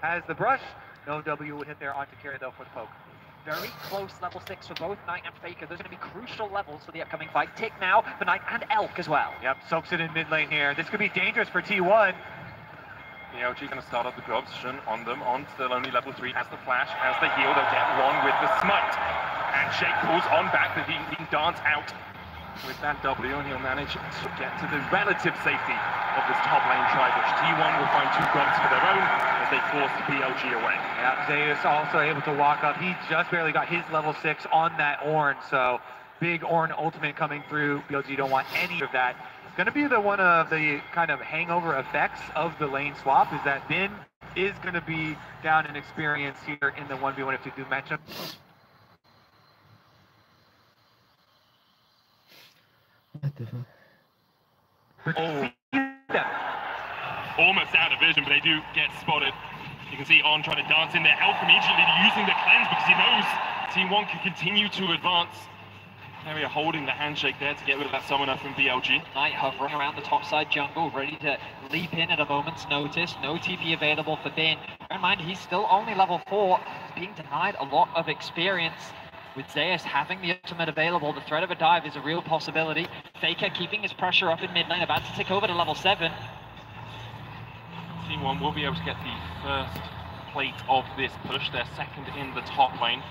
As the brush, NOVÓ will hit there onto carry though for the poke. Very close level 6 for both Knight and Faker. Those are going to be crucial levels for the upcoming fight. Tick now for Knight and Elk as well. Yep, soaks it in mid lane here. This could be dangerous for T1. PLG going to start off the corruption on them, on still only level 3 as the flash, as the heal, they'll get one with the smite. And Shake pulls on back, but he can dance out with that W, and he'll manage to get to the relative safety of this top lane tri-bush. T1 will find 2 gods for their own as they force the PLG away. Yeah, Zeus also able to walk up. He just barely got his level 6 on that Ornn, so big Ornn ultimate coming through. PLG don't want any of that. It's going to be one of the kind of hangover effects of the lane swap, is that Bin is going to be down in experience here in the 1v1 F2 matchup. Oh. Almost out of vision, but they do get spotted. You can see On trying to dance in there, Elf immediately using the cleanse because he knows T1 can continue to advance. Carrier holding the handshake there to get rid of that summoner from BLG. Knight hovering around the top side jungle, ready to leap in at a moment's notice. No TP available for Bin. Bear in mind, he's still only level 4. He's being denied a lot of experience. With Zeus having the ultimate available, the threat of a dive is a real possibility. Faker keeping his pressure up in mid lane, about to tick over to level 7. T1 will be able to get the first plate of this push. They're second in the top lane.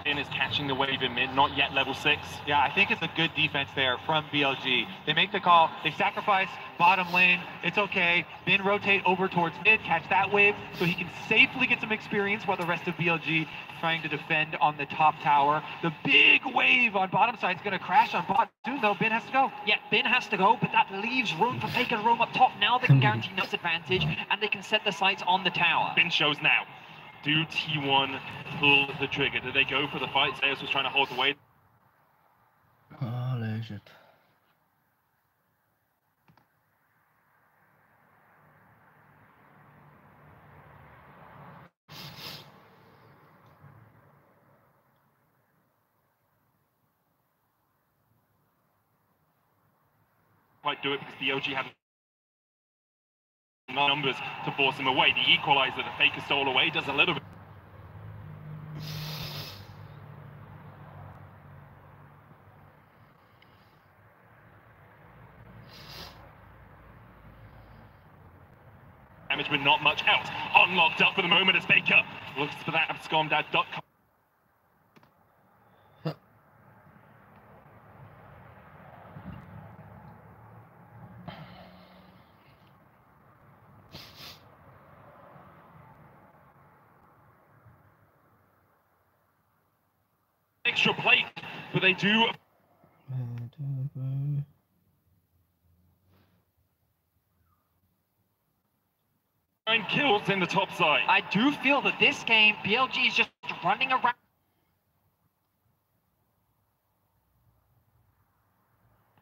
Bin is catching the wave in mid, not yet level 6. Yeah, I think it's a good defense there from BLG. They make the call, they sacrifice bottom lane, it's okay. Bin rotate over towards mid, catch that wave, so he can safely get some experience while the rest of BLG trying to defend on the top tower. The big wave on bottom side is going to crash on bot soon, though. Bin has to go. Yeah, Bin has to go, but that leaves room for Faker to roam up top. Now they can guarantee Nut's advantage, and they can set the sights on the tower. Bin shows now. Do T1 pull the trigger? Do they go for the fight? Zeus was trying to hold the weight. Holy shit. Quite do it because the OG had numbers to force him away. The equalizer that Faker stole away does a little bit. Damage, but not much else. Unlocked up for the moment as Faker looks for that abscond at DKUJU. Extra plate, but they do. 9 kills in the top side. I do feel that this game, BLG is just running around.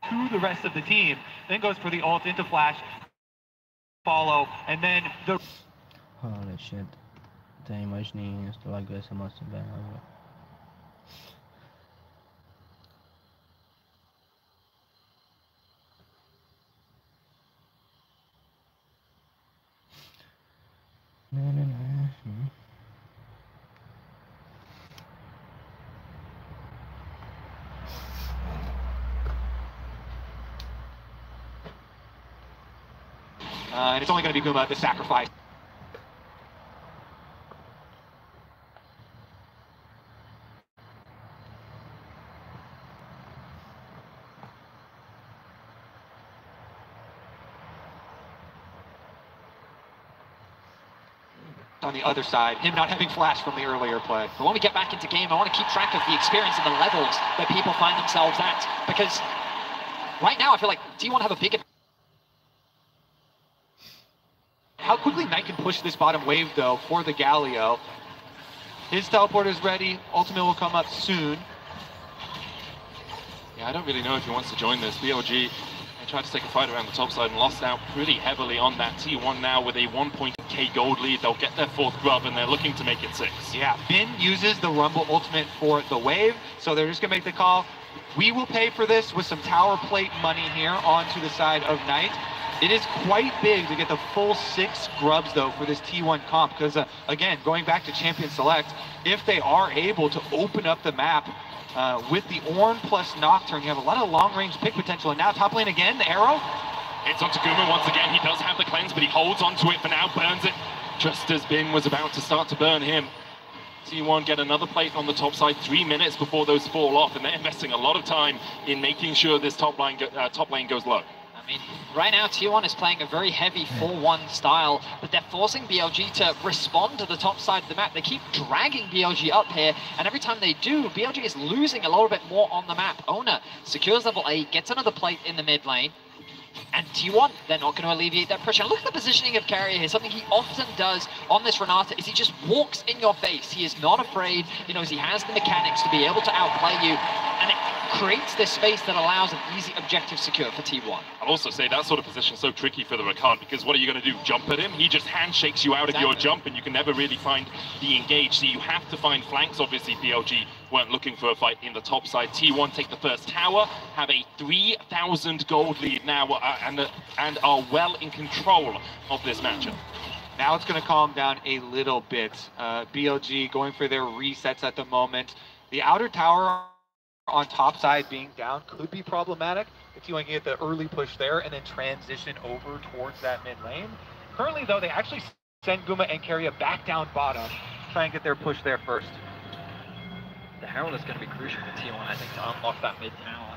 To the rest of the team, then goes for the ult into flash, follow, and then the. Holy shit. Até imaginei esta lagoa essa moça bem. And it's only going to be Guma, the sacrifice. On the other side, him not having flash from the earlier play. But when we get back into game, I want to keep track of the experience and the levels that people find themselves at. Because right now, I feel like T1 have a big... How quickly Knight can push this bottom wave, though, for the Galio. His teleport is ready. Ultimate will come up soon. Yeah, I don't really know if he wants to join this. BLG tried to take a fight around the top side and lost out pretty heavily on that. T1 now with a 1.K gold lead. They'll get their 4th grub and they're looking to make it 6. Yeah, Bin uses the Rumble ultimate for the wave, so they're just going to make the call. We will pay for this with some tower plate money here onto the side of Knight. It is quite big to get the full 6 grubs, though, for this T1 comp, because, again, going back to Champion Select, if they are able to open up the map with the Ornn plus Nocturne, you have a lot of long-range pick potential. And now top lane again, the arrow. It's onto Guma once again. He does have the cleanse, but he holds onto it for now, burns it just as Bin was about to start to burn him. T1 get another plate on the top side 3 minutes before those fall off, and they're investing a lot of time in making sure this top lane goes low. I mean, right now T1 is playing a very heavy 4-1 style, but they're forcing BLG to respond to the top side of the map. They keep dragging BLG up here, and every time they do, BLG is losing a little bit more on the map. Oner secures level 8, gets another plate in the mid lane, and T1, they're not going to alleviate that pressure. Look at the positioning of Carrier here. Something he often does on this Renata is he just walks in your face. He is not afraid. He knows he has the mechanics to be able to outplay you, and it creates this space that allows an easy objective secure for T1. I'll also say that sort of position is so tricky for the Rakan, because what are you going to do? Jump at him? He just handshakes you out of your jump, and you can never really find the engage. So you have to find flanks. Obviously, BLG weren't looking for a fight in the top side. T1 take the first tower, have a 3,000 gold lead now, and are well in control of this matchup. Now it's going to calm down a little bit. BLG going for their resets at the moment. The outer tower on top side being down could be problematic if you want to get the early push there and then transition over towards that mid lane. Currently, though, they actually send Guma and Keria back down bottom, try and get their push there first. The Herald is going to be crucial for T1, I think, to unlock that mid tower.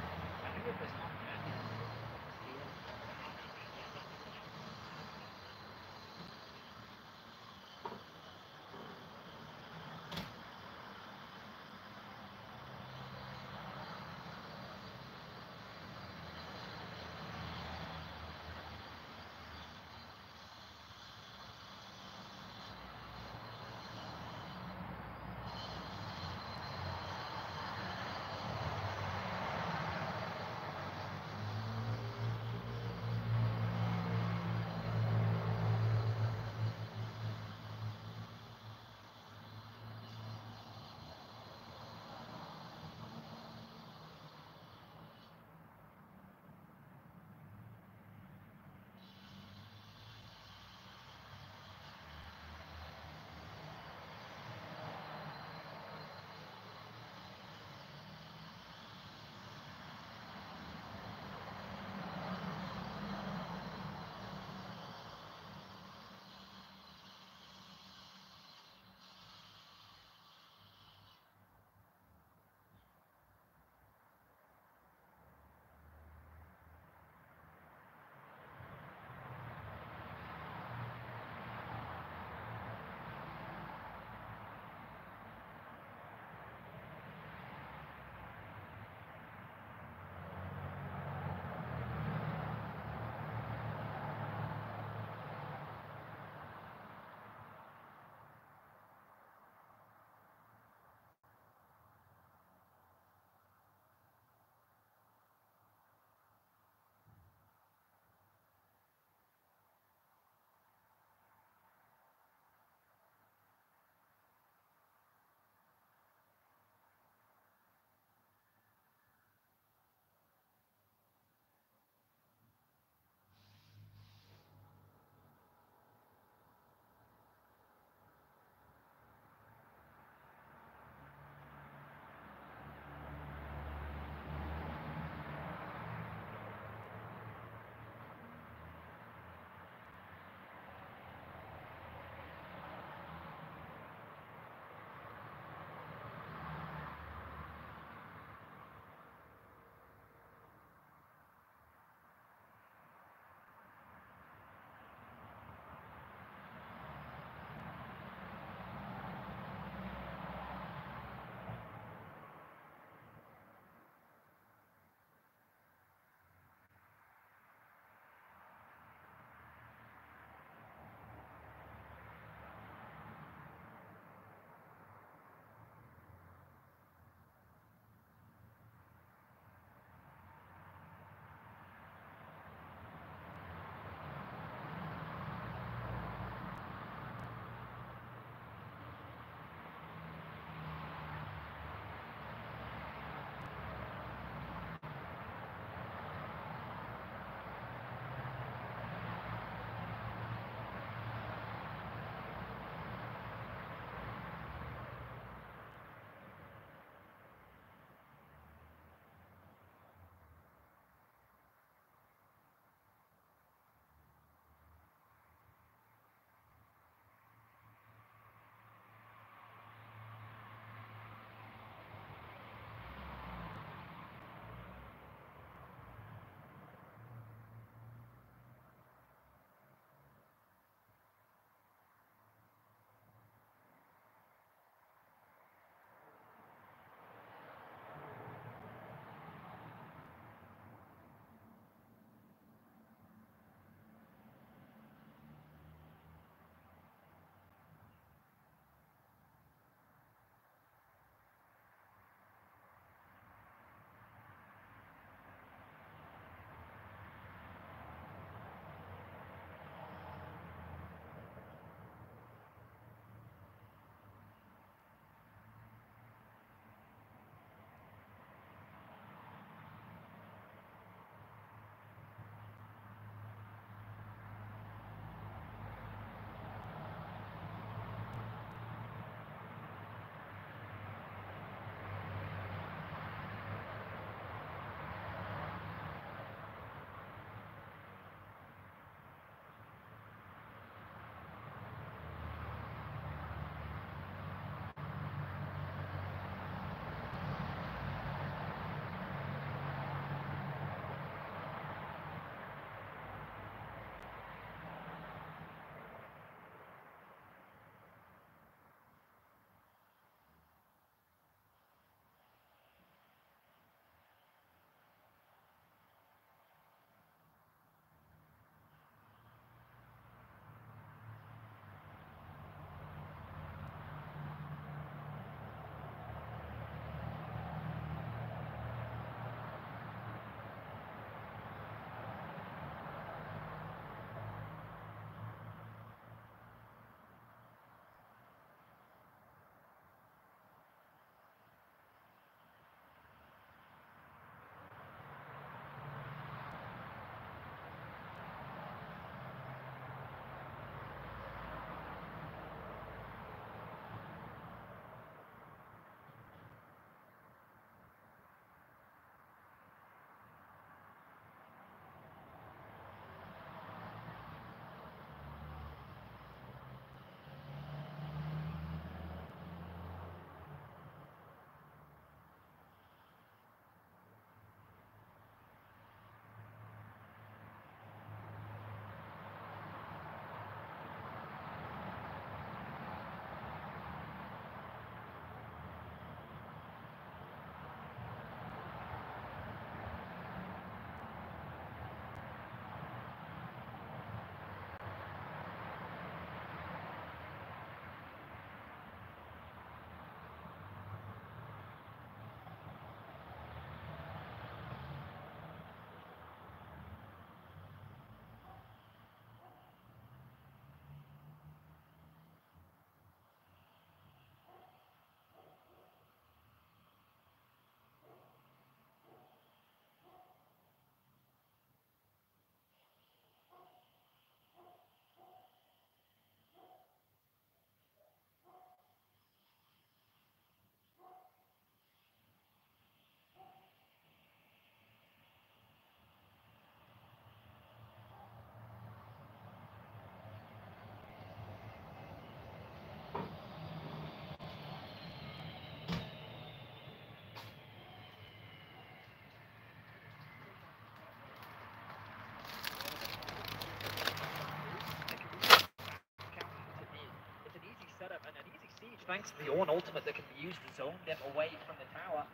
thanks to the Ornn ultimate that can be used to zone them away from the tower.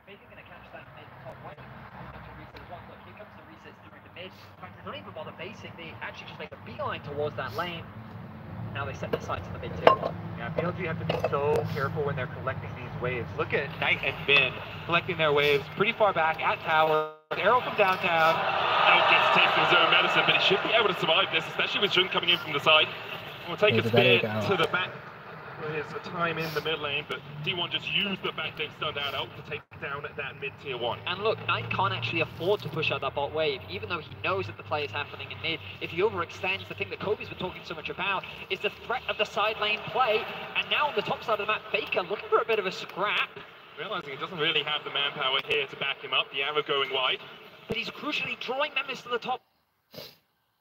Maybe going to catch that mid top wave. Look, here comes the resets during the mid. In fact, they don't even bother basing. They actually just make a beeline towards that lane. Now they set their sights on the mid tier 1. Yeah, BLG have to be so careful when they're collecting these waves. Look at Knight and Bin collecting their waves pretty far back at tower. Arrow from downtown. Elk gets taken his own medicine, but he should be able to survive this, especially with Jun coming in from the side. We'll take a spear to the back. There's a time in the mid lane, but T1 just used the fact they've stunned out Elk to take down that mid tier 1. And look, Knight can't actually afford to push out that bot wave, even though he knows that the play is happening in mid. If he overextends, the thing that Kobe's been talking so much about is the threat of the side lane play. And now on the top side of the map, Faker looking for a bit of a scrap. Realizing he doesn't really have the manpower here to back him up, the arrow going wide. But he's crucially drawing members to the top.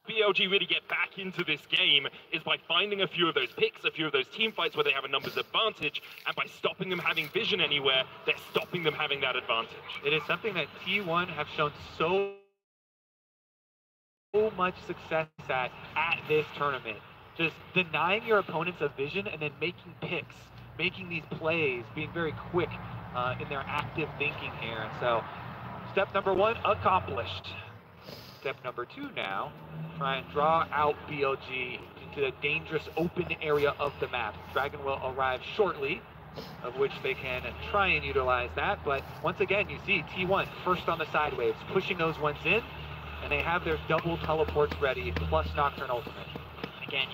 BLG really get back into this game is by finding a few of those picks, a few of those team fights where they have a numbers advantage, and by stopping them having vision anywhere, they're stopping them having that advantage. It is something that T1 have shown so much success at this tournament. Just denying your opponents a vision and then making picks, making these plays, being very quick in their active thinking here. So step number 1 accomplished. Step number 2 now, try and draw out BLG into the dangerous open area of the map. Dragon will arrive shortly, of which they can try and utilize that. But once again, you see T1 first on the side waves, pushing those ones in, and they have their double teleports ready, plus Nocturne ultimate. Again,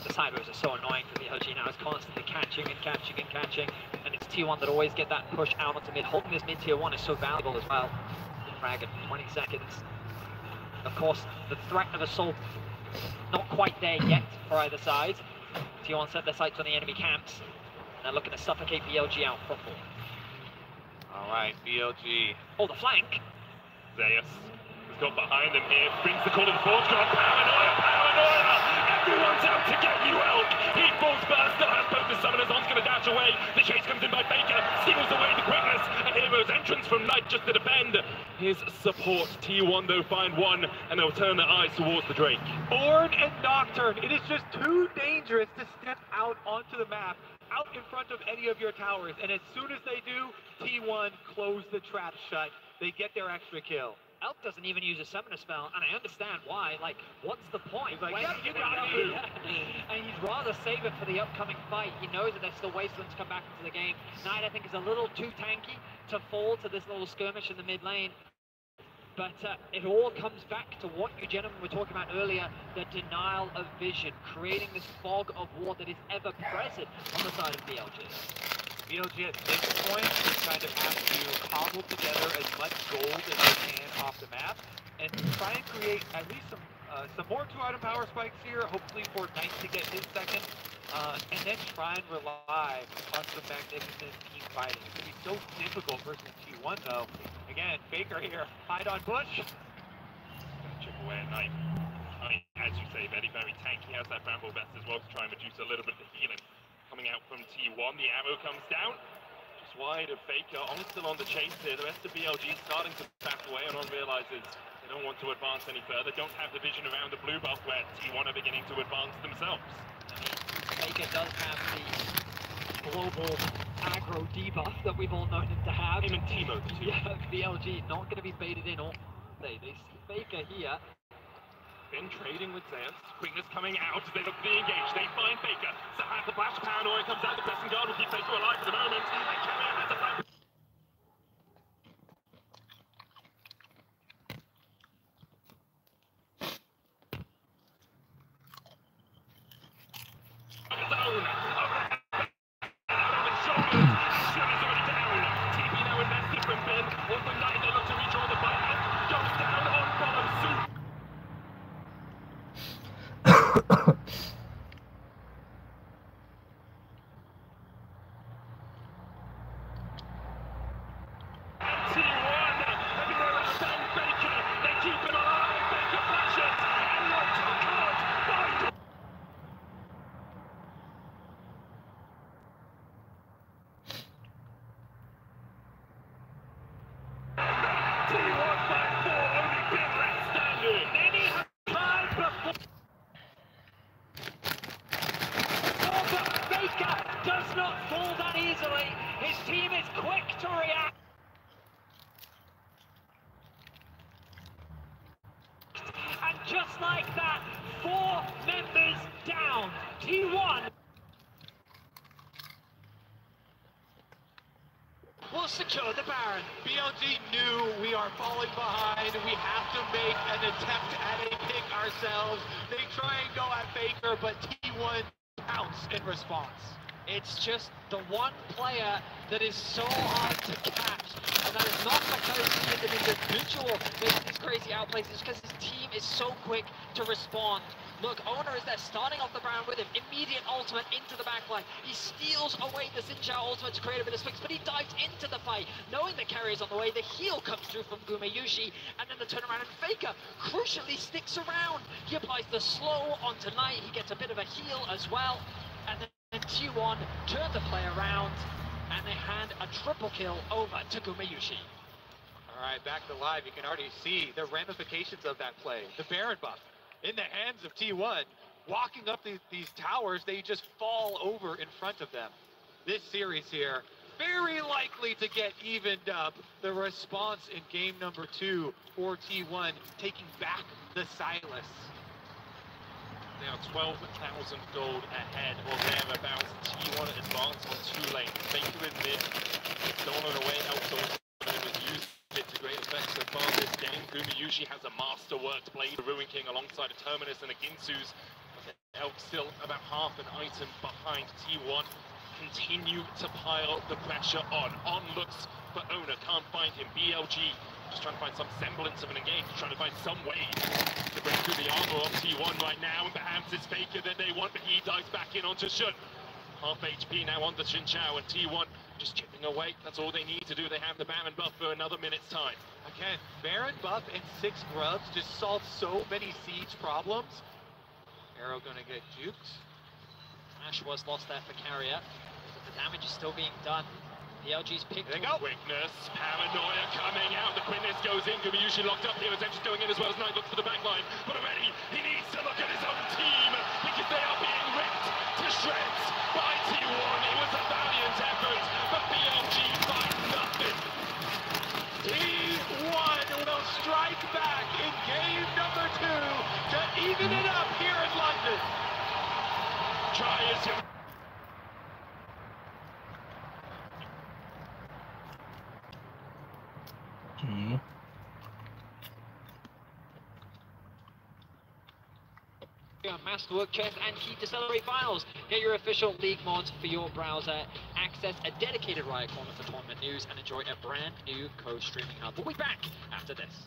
the side waves are so annoying for BLG now. It's constantly catching and catching and catching, and it's T1 that always get that push out onto mid. Holding this mid tier 1 is so valuable as well. Dragon, 20 seconds. Of course, the threat of assault not quite there yet for either side. T1 set their sights on the enemy camps. And they're looking to suffocate BLG out front. All right, BLG. Oh, the flank. Zeus has got behind them here, brings the call to the forge guard. Paranoia, paranoia! Everyone's out to get you, Elk! He falls first, still has both the summoners. On's gonna dash away. The chase comes in by Baker, steals away the quickness, and Hero's entrance from Knight just to defend. His support, T1 though find one, and they'll turn their eyes towards the Drake. Ornn and Nocturne, it is just too dangerous to step out onto the map, out in front of any of your towers, and as soon as they do, T1 close the trap shut. They get their extra kill. Elk doesn't even use a summoner spell, and I understand why. Like, what's the point? He's like, when you got me. And he'd rather save it for the upcoming fight. He knows that there's still Wastelands to come back into the game. Knight, I think, is a little too tanky to fall to this little skirmish in the mid lane. But it all comes back to what you gentlemen were talking about earlier, the denial of vision, creating this fog of war that is ever present on the side of BLG. BLG at this point kind of has to cobble together as much gold as they can off the map and try and create at least some more 2-item power spikes here, hopefully for Knight to get his second, and then try and rely on some magnificent team fighting. It's going to be so difficult versus T1 though. Again, Baker here, hide on bush. Chip away at Knight. Knight, as you say, very, very tanky. Has that Bramble Vest as well to try and reduce a little bit of the healing. Coming out from T1, the arrow comes down. Just wide of Faker, On still on the chase here. The rest of BLG starting to back away, and On realizes they don't want to advance any further. Don't have the vision around the blue buff where T1 are beginning to advance themselves. I mean, Faker does have the global aggro debuff that we've all known him to have. Him and Timo, the two. Yeah, BLG not going to be baited in all day. They see Faker here. Been trading with Zeus. Quickness coming out. They look to be engaged. They find Faker. Zaha the flash. Paranoia comes out. The pressing guard will keep Faker alive for the moment. And Kemmer has a flash. does not fall that easily. His team is quick to react. And just like that, 4 members down. T1 will secure the Baron. BLG knew we are falling behind. We have to make an attempt at a pick ourselves. They try and go at Faker, but T1 pounce in response. It's just the one player that is so hard to catch, and that is not because he is an individual making these crazy outplays, it's because his team is so quick to respond. Look, Owner is there starting off the Baron with him, immediate ultimate into the backline. He steals away the Xin Zhao ultimate to create a bit of space, but he dives into the fight, knowing the carry is on the way. The heal comes through from Gumeyushi, and then the turnaround, and Faker crucially sticks around. He applies the slow onto Knight, he gets a bit of a heal as well, and then T1 turn the play around, and they hand a triple kill over to Gumeyushi. All right, back to live. You can already see the ramifications of that play. The Baron buff in the hands of T1. Walking up these towers, they just fall over in front of them. This series here, very likely to get evened up. The response in game number 2 for T1, taking back the Silas. Now 12,000 gold ahead or thereabouts. T1 advance on 2 lanes. Faker in mid, stolen away, Elton was used it to great effect so far this game. Gumeyushi has a masterworked blade, the Ruin King alongside a Terminus and a Ginsu's. Elk still about half an item behind. T1 continue to pile the pressure on. On looks for Owner, can't find him. BLG just trying to find some semblance of an engage, trying to find some way to break through the armor of T1 right now, and perhaps it's Faker that they want, but he dives back in onto Shun. Half HP now on the Xin Zhao, and T1 just chipping away. That's all they need to do. They have the Baron buff for another minute's time. Again, Baron buff and 6 grubs just solved so many siege problems. Arrow gonna get juked. Ash was lost there for Carrier, but the damage is still being done. PLG's picked. There they go. Quickness, paranoia coming out. The quickness goes in. Gumeyushi locked up here. Essentially going in as well as Knight looks for the back line. But already he needs to look at his own team because they are being ripped to shreds by T1. It was a valiant effort, but BLG finds nothing. T1 will strike back in game number 2 to even it up here in London. Try as you. Masterwork Chess and Key to Celebrate Finals. Get your official league mods for your browser, access a dedicated Riot Corner for tournament news, and enjoy a brand new co-streaming hub. We'll be back after this.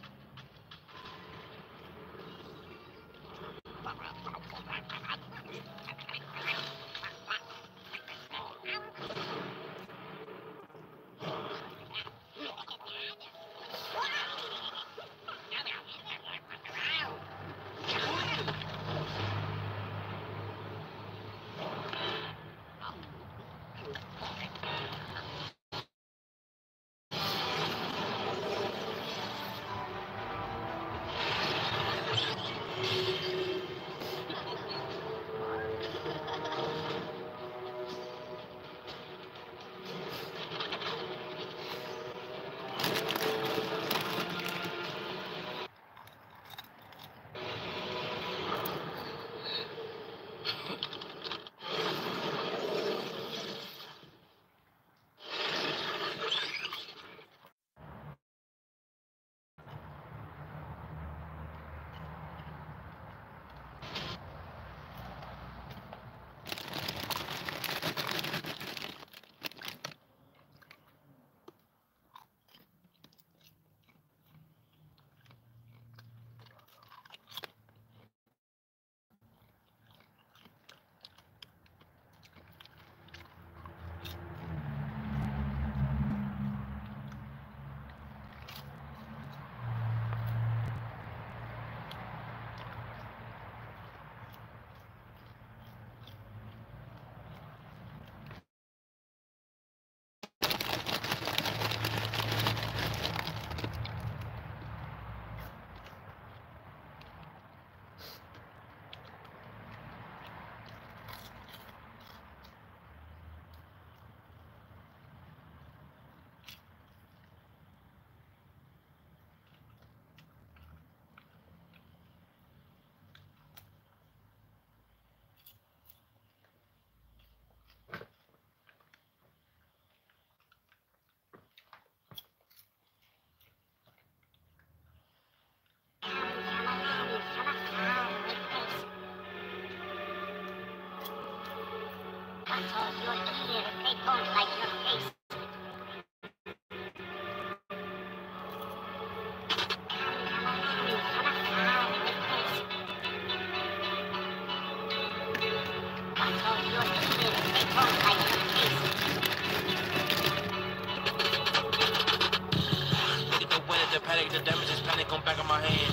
The damage is panic on back of my hand.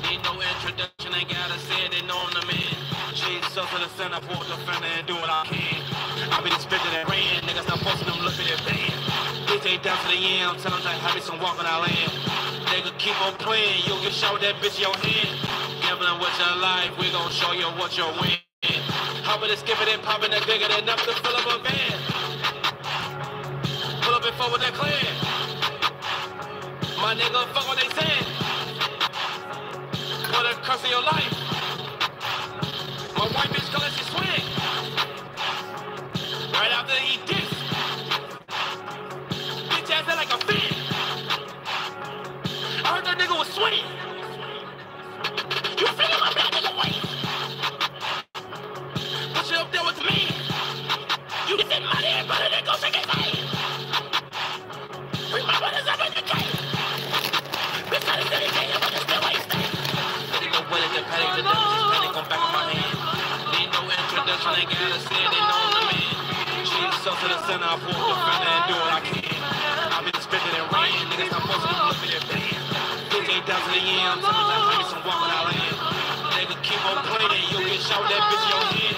Need no introduction, ain't gotta say it, they know I'm the man. She's so to the center, I pull the fender and do what I can. I be the spit that ran, niggas not posting them, look at their band. DJ down to the end, I'm telling them like, have me some walk on our land. Nigga keep on playing, you'll get shot with that bitch in your hand. Gambling with your life, we gon' show you what you're win. Hopping and skipping and popping and bigger than enough to fill up a van. Pull up and forward that clan. My nigga, fuck what they saying. Put a curse in your life. My white bitch call it she swing. Right after they eat dicks. Bitch ass that like a fan. I heard that nigga was swinging. You feeling my bad nigga weight? Put you up there with me. You get that money and brother that go shake his hand. Bring my brothers up in the cave. Bitch, I just said it, I'm gonna stay where you stay. Let it go with it, the panic, the damage is panic on back of my hand. Need no introduction, ain't gotta say it, they know I'm the man. She's so to the center, I pull the fender and do what I can. I've been spitting and rain, niggas not supposed to look at their band. DJ down to the end, I'm telling them like, have me some walk on our land. Nigga keep on playing, you'll get shot with that bitch in your hand.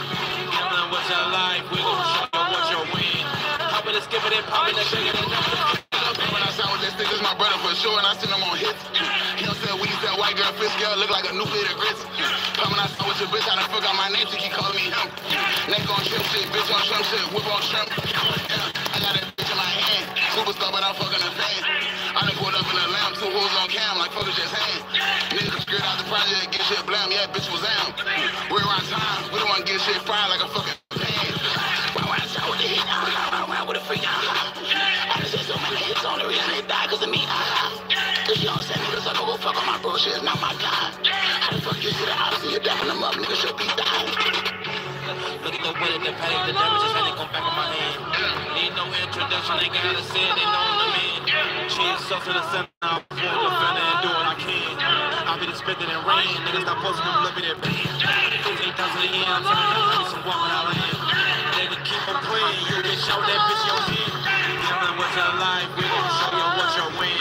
Gambling with your life, we gon' show you what you'll win. Hopping and skipping and popping and shaking and jumping. When I sound with that stick, it's my brother for sure, and I send him on hits. He don't sell weed, sell white girl, fish girl, look like a nuclear grits. When I sound with your bitch, I done forgot my name, she keep calling me him. Neck on shrimp shit, bitch on shrimp shit, whip on shrimp. I got that bitch in my hand, superstar, but I'm fucking a fan. I done pulled up in the lamb, 2 hoes on cam, like fuck is just hand. Niggas scared out the project, get shit blam, yeah, bitch was down. We're around time, we don't want to get shit fried like a fucking pan. When I sound with the heat, I'm around with a freak. I just said so many hits on the reason they die cause of me. Cause you don't send niggas like go fuck on my bro, shit is not my guy. How the fuck you see the odds and you're dapping them up, niggas should be dying. Look at the way that the panic, the damage is panic on back of my hand. Need no introduction, ain't gotta say it, they know I'm the man. She's so to the center, I pull the fender and do what I can. I'll be the spitting and rain, niggas not posting them, look at their band. DJ down to the end, I'm telling them, have me some walk on our land. Nigga keep on playing, you'll get shot with that bitch in your hand. Gambling with your life, we gon' show you what you'll win.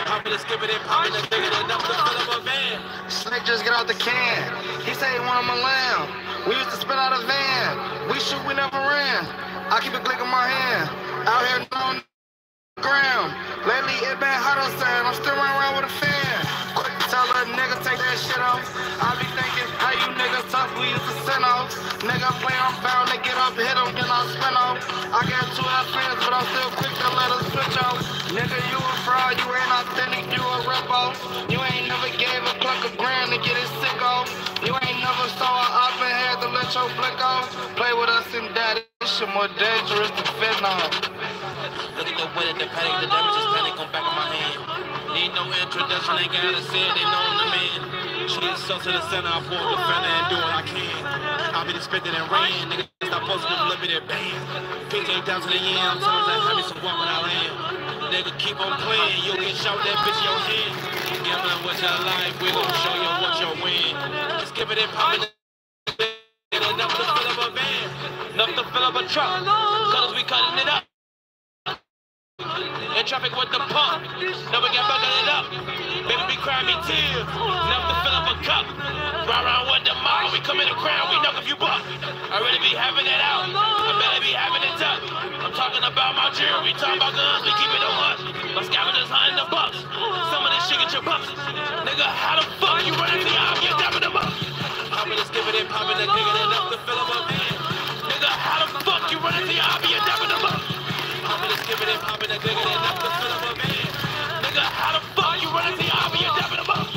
Hopping and skipping and popping and bigger than enough to fill up a van. Slick just get out the can. He say he want him a lamb. We used to spit out a van. We shoot, we never ran. I keep a click in my hand. Out here on the ground. Lately it been hot outside. I'm still running around with a fan. Quick tell a nigga take that shit off. I be thinking how you niggas tough. We used to send off. Nigga play I'm bound to get up, hit him, then I'll spin off. I got 2 friends, but I'm still quick to let us switch off. Nigga, you a fraud, you ain't authentic, you a rip-off. You ain't never gave a cluck a gram to get it sick off. You ain't never saw an op and had to let your flick off. Play with us and daddy, this shit more dangerous than fentanyl. Look at the way that the panic, the damage is panic on back of my hand. Need no introduction, ain't gotta say it, they know I'm the man. She's so to the center, I pull the fender and do what I can. I'll be the spitting and rain, niggas not supposed to live in their band. PJ down to the end, I'm telling them, have me some walk on our land. Nigga keep on playing, you'll get shot with that bitch in your hand. Gambling with your life, we gon' show you what you'll win. Just give it and pop it. Enough to fill up a van, enough to fill up a truck, cause we cutting it up. In traffic with the pump, never get bucking it up. Baby be crying me tears, enough to fill up a cup. Ride around with the mall, we come in the crown, we knock a few bucks. I really be having it out, I better be having it tough. I'm talking about my jewelry, talking about guns, we keep it on hush. My scavengers hunting the bucks, some of this shit get your bucks. Nigga, how the fuck you running to the army, you're dapping them up. Popping and skipping and popping and digging enough to fill up a van. Nigga, how the fuck you running to the army, you're dapping them up. Popping and skipping and popping and digging enough to fill up a van. Nigga, how the fuck you running to the army, you're dapping them up.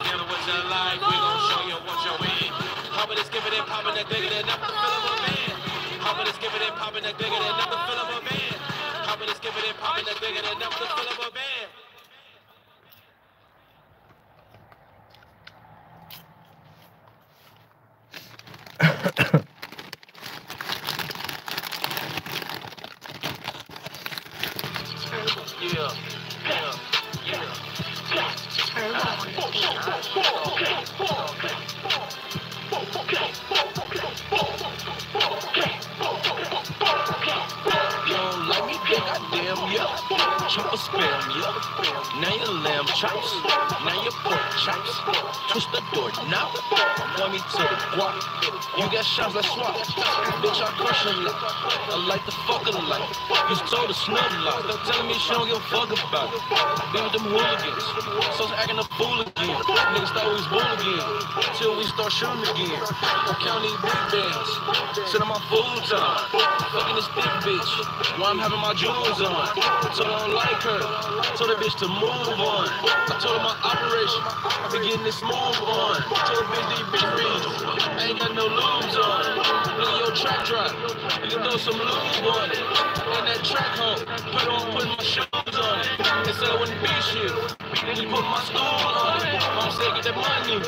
Gambling with your life, we gon' show you what you're in. Popping and skipping and popping and digging enough to fill up a van. Popping and skipping and popping and digging enough to fill up a van. Popping and skipping and popping and digging enough to fill up a van. yeah. Chop a spam, yeah. Now your lamb chops. Now your pork chops. Twist the door now. Want me to the guap. You got shots like swap. Bitch, I crush a lot. I like the fuck a lot. You told a snub lot. Stop telling me she don't give a fuck about it. Be with them hooligans. So acting a fool again. Niggas thought we was bull again. Till we start shooting again. Count these big bands. Sit on my full time. Fucking this thick bitch. While I'm having my jewels on. Told her I don't like her. Told the bitch to move on. I told her my operation. I be getting this move on. Told her bitch I ain't got no lubes on. Look at your track drop. You can throw some lube on it. And that track home. Put on putting my shoes on it. They said I wouldn't be shit. Just put my stool on it. I'm saying get that money.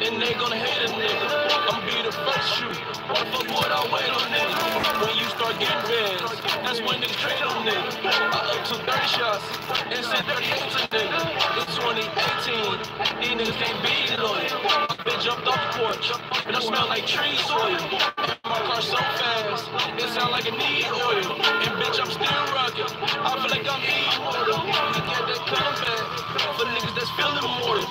And they gonna hate a nigga. I'm be the first shoot. Why the fuck would I wait on niggas? When you start getting bands, that's when niggas trade on niggas. I up to 30 shots and sent 38 to niggas. It's 2018. These niggas can't be loyal. I been jumped off the porch and I smell like tree soil. My car so fast, it sound like it need oil. And bitch, I'm still rocking. I feel like I'm immortal. We get that comeback for niggas that's feeling mortal.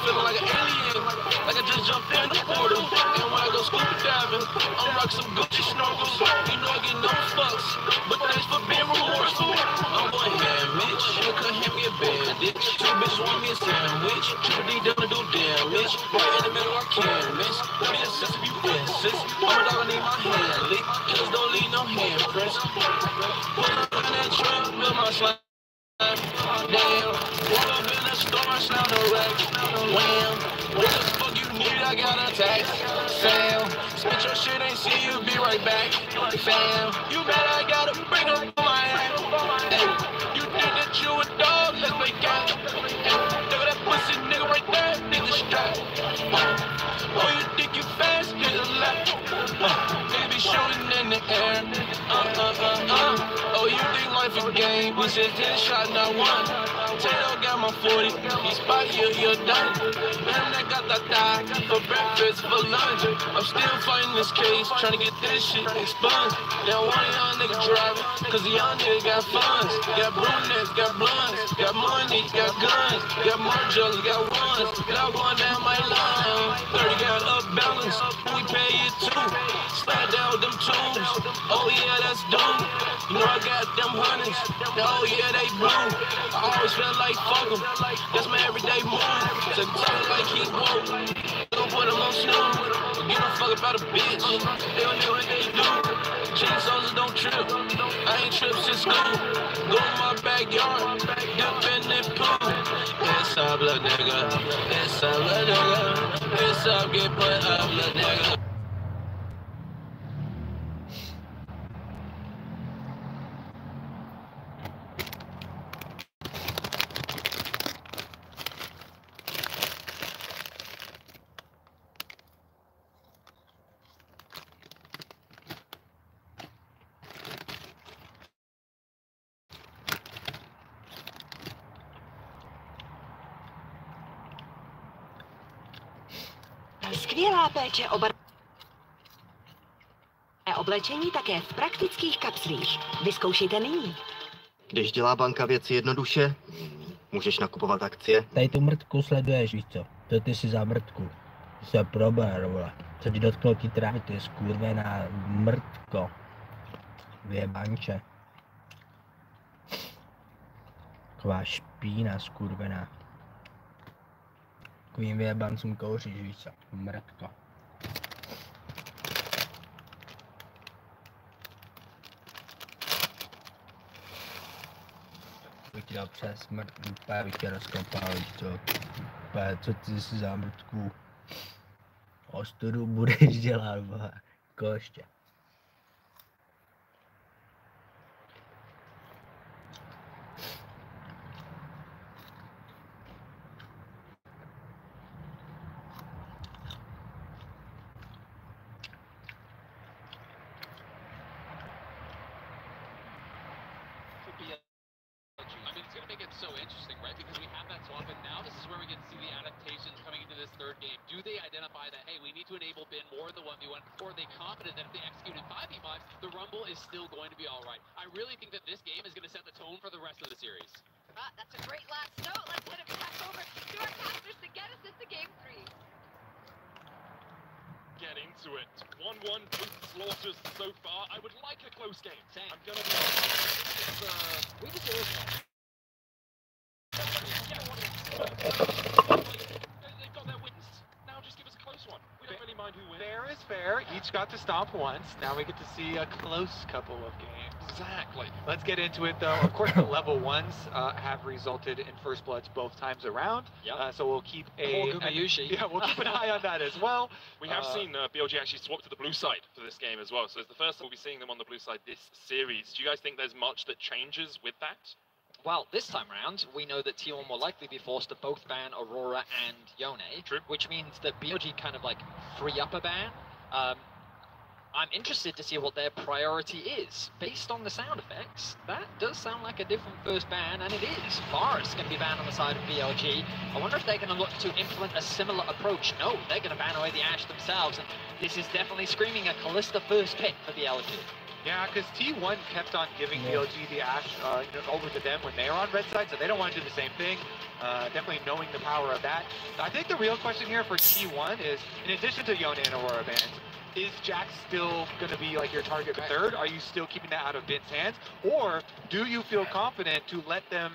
Feeling like an alien, like I just jumped in the portal. And when I go scuba diving, I'm rocking some Gucci snorkels. You know I get no fucks, but thanks for being remorseful. I'm going ham, bitch. You could hand me a bandage. Two bitches want me a sandwich. Triple D down to do damage. Right in the middle, I can't miss. Let me assist if you insist. I'm a dog, I need my hand licked. Killers don't leave no handprints. Pull up in that truck, build my slime. Damn. Walk up in the store, I sound a wreck. Wham. What the fuck you need? I got a text. Sam. Spit your shit, ain't see you, be right back. Fam. You bet I gotta bring up my hand. Hey. You think that you a dog? Let's play cat. Hey. Look at that pussy nigga right there. Nigga strap. Oh, you think you fast? Hit a left. They be shooting in the air. Oh, you think life a game? We said 10 shots, not one. Tato got my 40. He's spotty, you're done. Man, that got that die for breakfast, for lunch. I'm still fighting this case, trying to get this shit expunged. Now one young nigga driving, cause the young nigga got funds. Got brunettes, got blunts, got money, got guns, got marjolas, got ones. Got one down my line. 30 got up balance, we pay it too. Slide down them tubes. Oh yeah, that's dope. You know I got them hundreds. Oh yeah, they blue. I always feel like fuck 'em. That's my everyday move. So tell it like he woke. Don't put him on snooze. Get a fuck about a bitch. They don't know what they do. Chain soldiers don't trip. I ain't tripped since school. Go in my backyard. Dip in that pool. It's up, little nigga. It's up, little nigga. It's up, get put up, little nigga. Skvělá péče o oblečení také v praktických kapslích. Vyzkoušejte nyní. Když dělá banka věci jednoduše, můžeš nakupovat akcie. Tady tu mrtku sleduješ, víš co? To ty si za mrtku. To se prober, vole. Co ti dotknou ty trávy, ty je skurvená mrtko. Vyjebanče. Taková špína skurvená. Takovým vyjebancům kouříš, víš co? Mrtko. Bych ti dal přes smrt, úplně bych tě rozkopal, víš co? Úplně, co ty si za mrtku? Ostudu budeš dělat, boha. Koště. So interesting, right? Because we have that swap, and now this is where we get to see the adaptations coming into this third game. Do they identify that, hey, we need to enable bin more in the 1v1, or are they confident that if they execute in 5v5, the Rumble is still going to be all right? I really think that this game is going to set the tone own for the rest of the series. That's a great last note. Let's hit it back over to our casters to get us into game 3. Get into it. 1-1 both slaughters so far. I would like a close game. Same. I'm gonna be honest. We just do this. They've got their wins. Now just give us a close one. We don't really mind who wins. Fair is fair. Each got to stomp once. Now we get to see a close couple of games. Exactly. Let's get into it though. Of course, the level ones have resulted in first bloods both times around. Yep. So we'll keep Yeah, we'll keep an eye on that as well. We have seen BLG actually swap to the blue side for this game as well. So it's the first time we'll be seeing them on the blue side this series. Do you guys think there's much that changes with that? Well, this time round, we know that T1 will likely be forced to both ban Aurora and Yone, True. which means that BLG kind of like free up a ban. I'm interested to see what their priority is. Based on the sound effects, that does sound like a different first ban, and it is. Forest going to be banned on the side of BLG. I wonder if they're going to look to implement a similar approach. No, they're going to ban away the Ashe themselves, and this is definitely screaming a Kalista first pick for BLG. Yeah, because T1 kept on giving BLG the Ashe over to them when they are on red side, so they don't want to do the same thing. Definitely knowing the power of that. I think the real question here for T1 is, in addition to Yone and Aurora bans, is Jax still going to be like your target for third? Are you still keeping that out of Vin's hands? Or do you feel confident to let them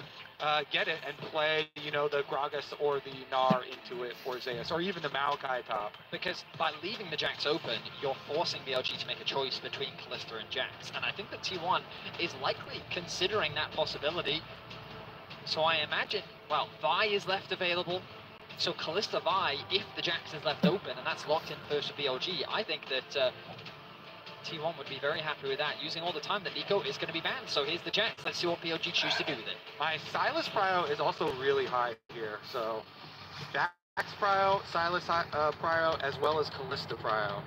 get it and play, the Gragas or the Gnar into it for Zeus, or even the Maokai top? Because by leaving the Jax open, you're forcing BLG to make a choice between Kalista and Jax. And I think that T1 is likely considering that possibility. So I imagine, well, Vi is left available. So Kalista Vi, if the Jax is left open, and that's locked in first for BLG, I think that T1 would be very happy with that, using all the time that Nico is going to be banned. So here's the Jax. Let's see what BLG choose to do with it. My Sylas prio is also really high here. So Jax prio, Sylas prio, as well as Kalista prio.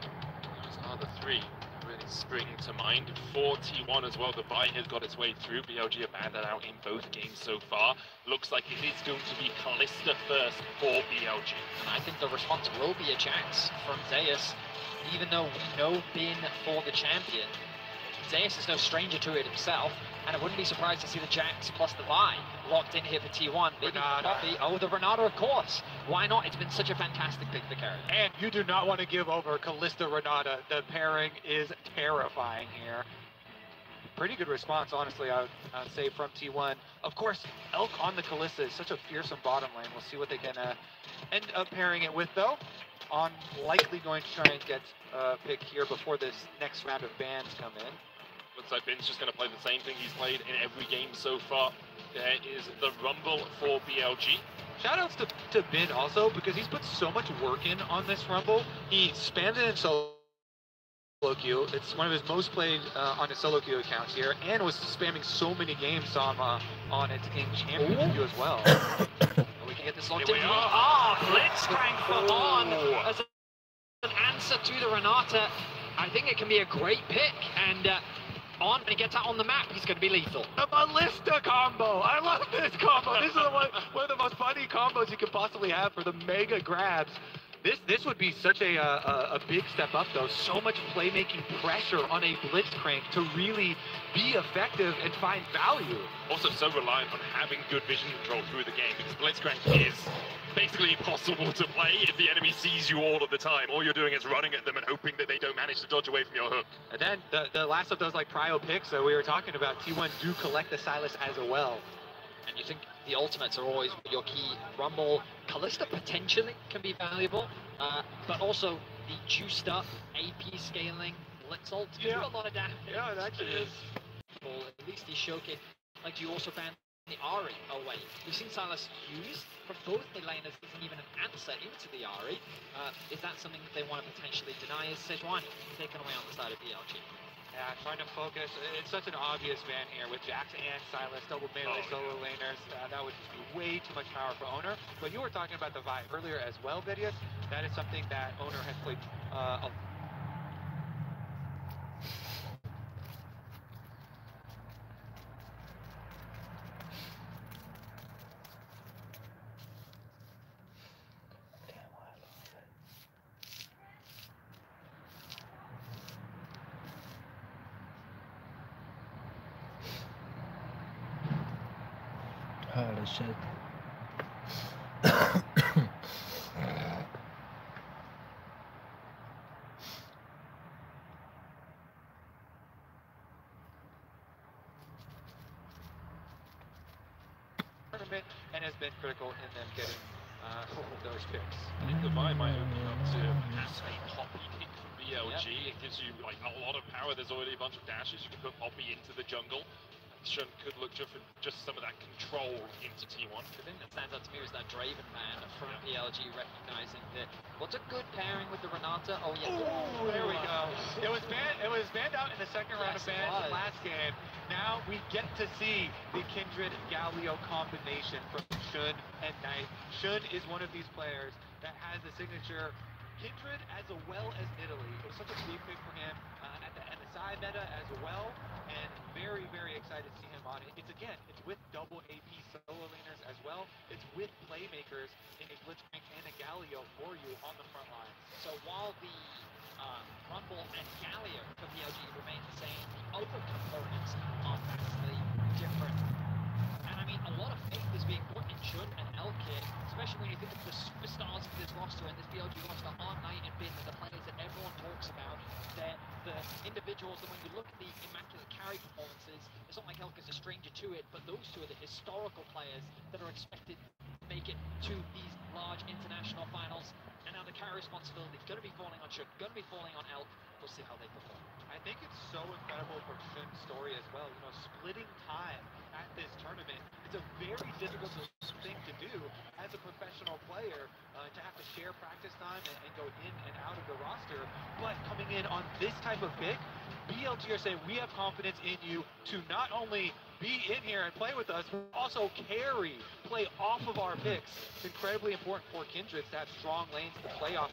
Those are the three really springing to mind. For T1 as well, the Vi has got its way through. BLG have banned that out in both games so far. Looks like it is going to be Kalista first for BLG. And I think the response will be a Jax from Zeus, even though we know Bin for the champion. Zeus is no stranger to it himself, and I wouldn't be surprised to see the Jax plus the Vi locked in here for T1. Maybe Poppy. Oh, the Renata, of course. Why not? It's been such a fantastic pick for Carrot. And you do not want to give over Kalista Renata. The pairing is terrifying here. Pretty good response, honestly, I would say, from T1. Of course, Elk on the Kalista is such a fearsome bottom lane. We'll see what they can end up pairing it with, though. On likely going to try and get a pick here before this next round of bans come in. Looks like Bin's just going to play the same thing he's played in every game so far. There is the Rumble for BLG. Shoutouts to Bin also, because he's put so much work in on this Rumble. He spammed it in solo queue. It's one of his most played on his solo queue accounts here, and was spamming so many games on it in champion queue as well. We can get this locked in. Blitzcrank for On as an answer to the Renata. I think it can be a great pick, and On, when he gets out on the map, he's going to be lethal. The Ballista combo! I love this combo! This is one of the most funny combos you could possibly have for the mega grabs. This would be such a big step up, though. So much playmaking pressure on a Blitzcrank to really be effective and find value. Also so reliant on having good vision control through the game, because Blitzcrank is basically impossible to play if the enemy sees you all of the time. All you're doing is running at them and hoping that they don't manage to dodge away from your hook. And then the last of those prio picks that we were talking about, T1 do collect the Sylas as well. And you think the ultimates are always your key. Rumble, Kalista potentially can be valuable, but also the juiced up AP scaling Blitzult can do a lot of damage. Yeah, it actually is. At least he's showcased. Like, you also ban the Ahri away. We've seen Sylas use from both the laners, isn't even an answer into the Ahri. Is that something that they want to potentially deny? Is Sejuani taken away on the side of BLG? Yeah, trying to focus. It's such an obvious ban here with Jax and Sylas, double melee solo laners. That would just be way too much power for Owner. But you were talking about the Vi earlier as well, Vidius. That is something that Owner has played a Holy shit. Tournament and has been critical in them getting those picks. I think the vibe might open up to perhaps a Poppy pick from BLG. Yep. It gives you like a lot of power. There's already a bunch of dashes. You can put Poppy into the jungle. Shun could look for just some of that control into T1. The thing that stands out to me was that Draven man from PLG recognizing that what's a good pairing with the Renata? Oh yeah. Ooh, there we go. It was banned out in the second round of bans last game. Now we get to see the Kindred Galio combination from Shun and Knight. Shun is one of these players that has the signature Kindred as well as Italy. It was such a big pick for him at the MSI meta as well, and very, very excited to see him on it. It's with double AP solo laners as well. It's with playmakers in a Blitzcrank and a Galio for you on the front line. So while the Rumble and Galio for PLG remain the same, the other components are vastly different. And I mean, a lot of faith is being put in Shun and Elkit, especially when you think of the superstars of this roster and this BLG roster are Knight and Bin, the players that everyone talks about. They're the individuals that when you look at the immaculate carry performances, it's not like Elk is a stranger to it, but those two are the historical players that are expected to make it to these large international finals. And now the carry responsibility is going to be falling on Shun, going to be falling on Elk. We'll see how they perform. I think it's so incredible for Shun's story as well. You know, splitting time at this tournament, it's a very difficult thing to do as a professional player, to have to share practice time and go in and out of the roster. But coming in on this type of pick, BLG are saying we have confidence in you to not only be in here and play with us, but also play off of our picks. It's incredibly important for Kindred to have strong lanes to play off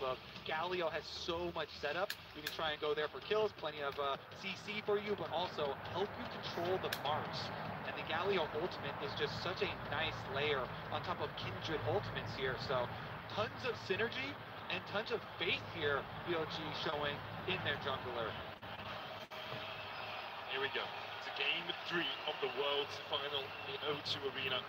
of. Galio has so much setup. You can try and go there for kills, plenty of CC for you, but also help you control the Mars. And the Galio ultimate is just such a nice layer on top of Kindred ultimates here. So tons of synergy and tons of faith here, BLG showing in their jungler. Here we go. It's a game 3 of the World's Final in the O2 Arena.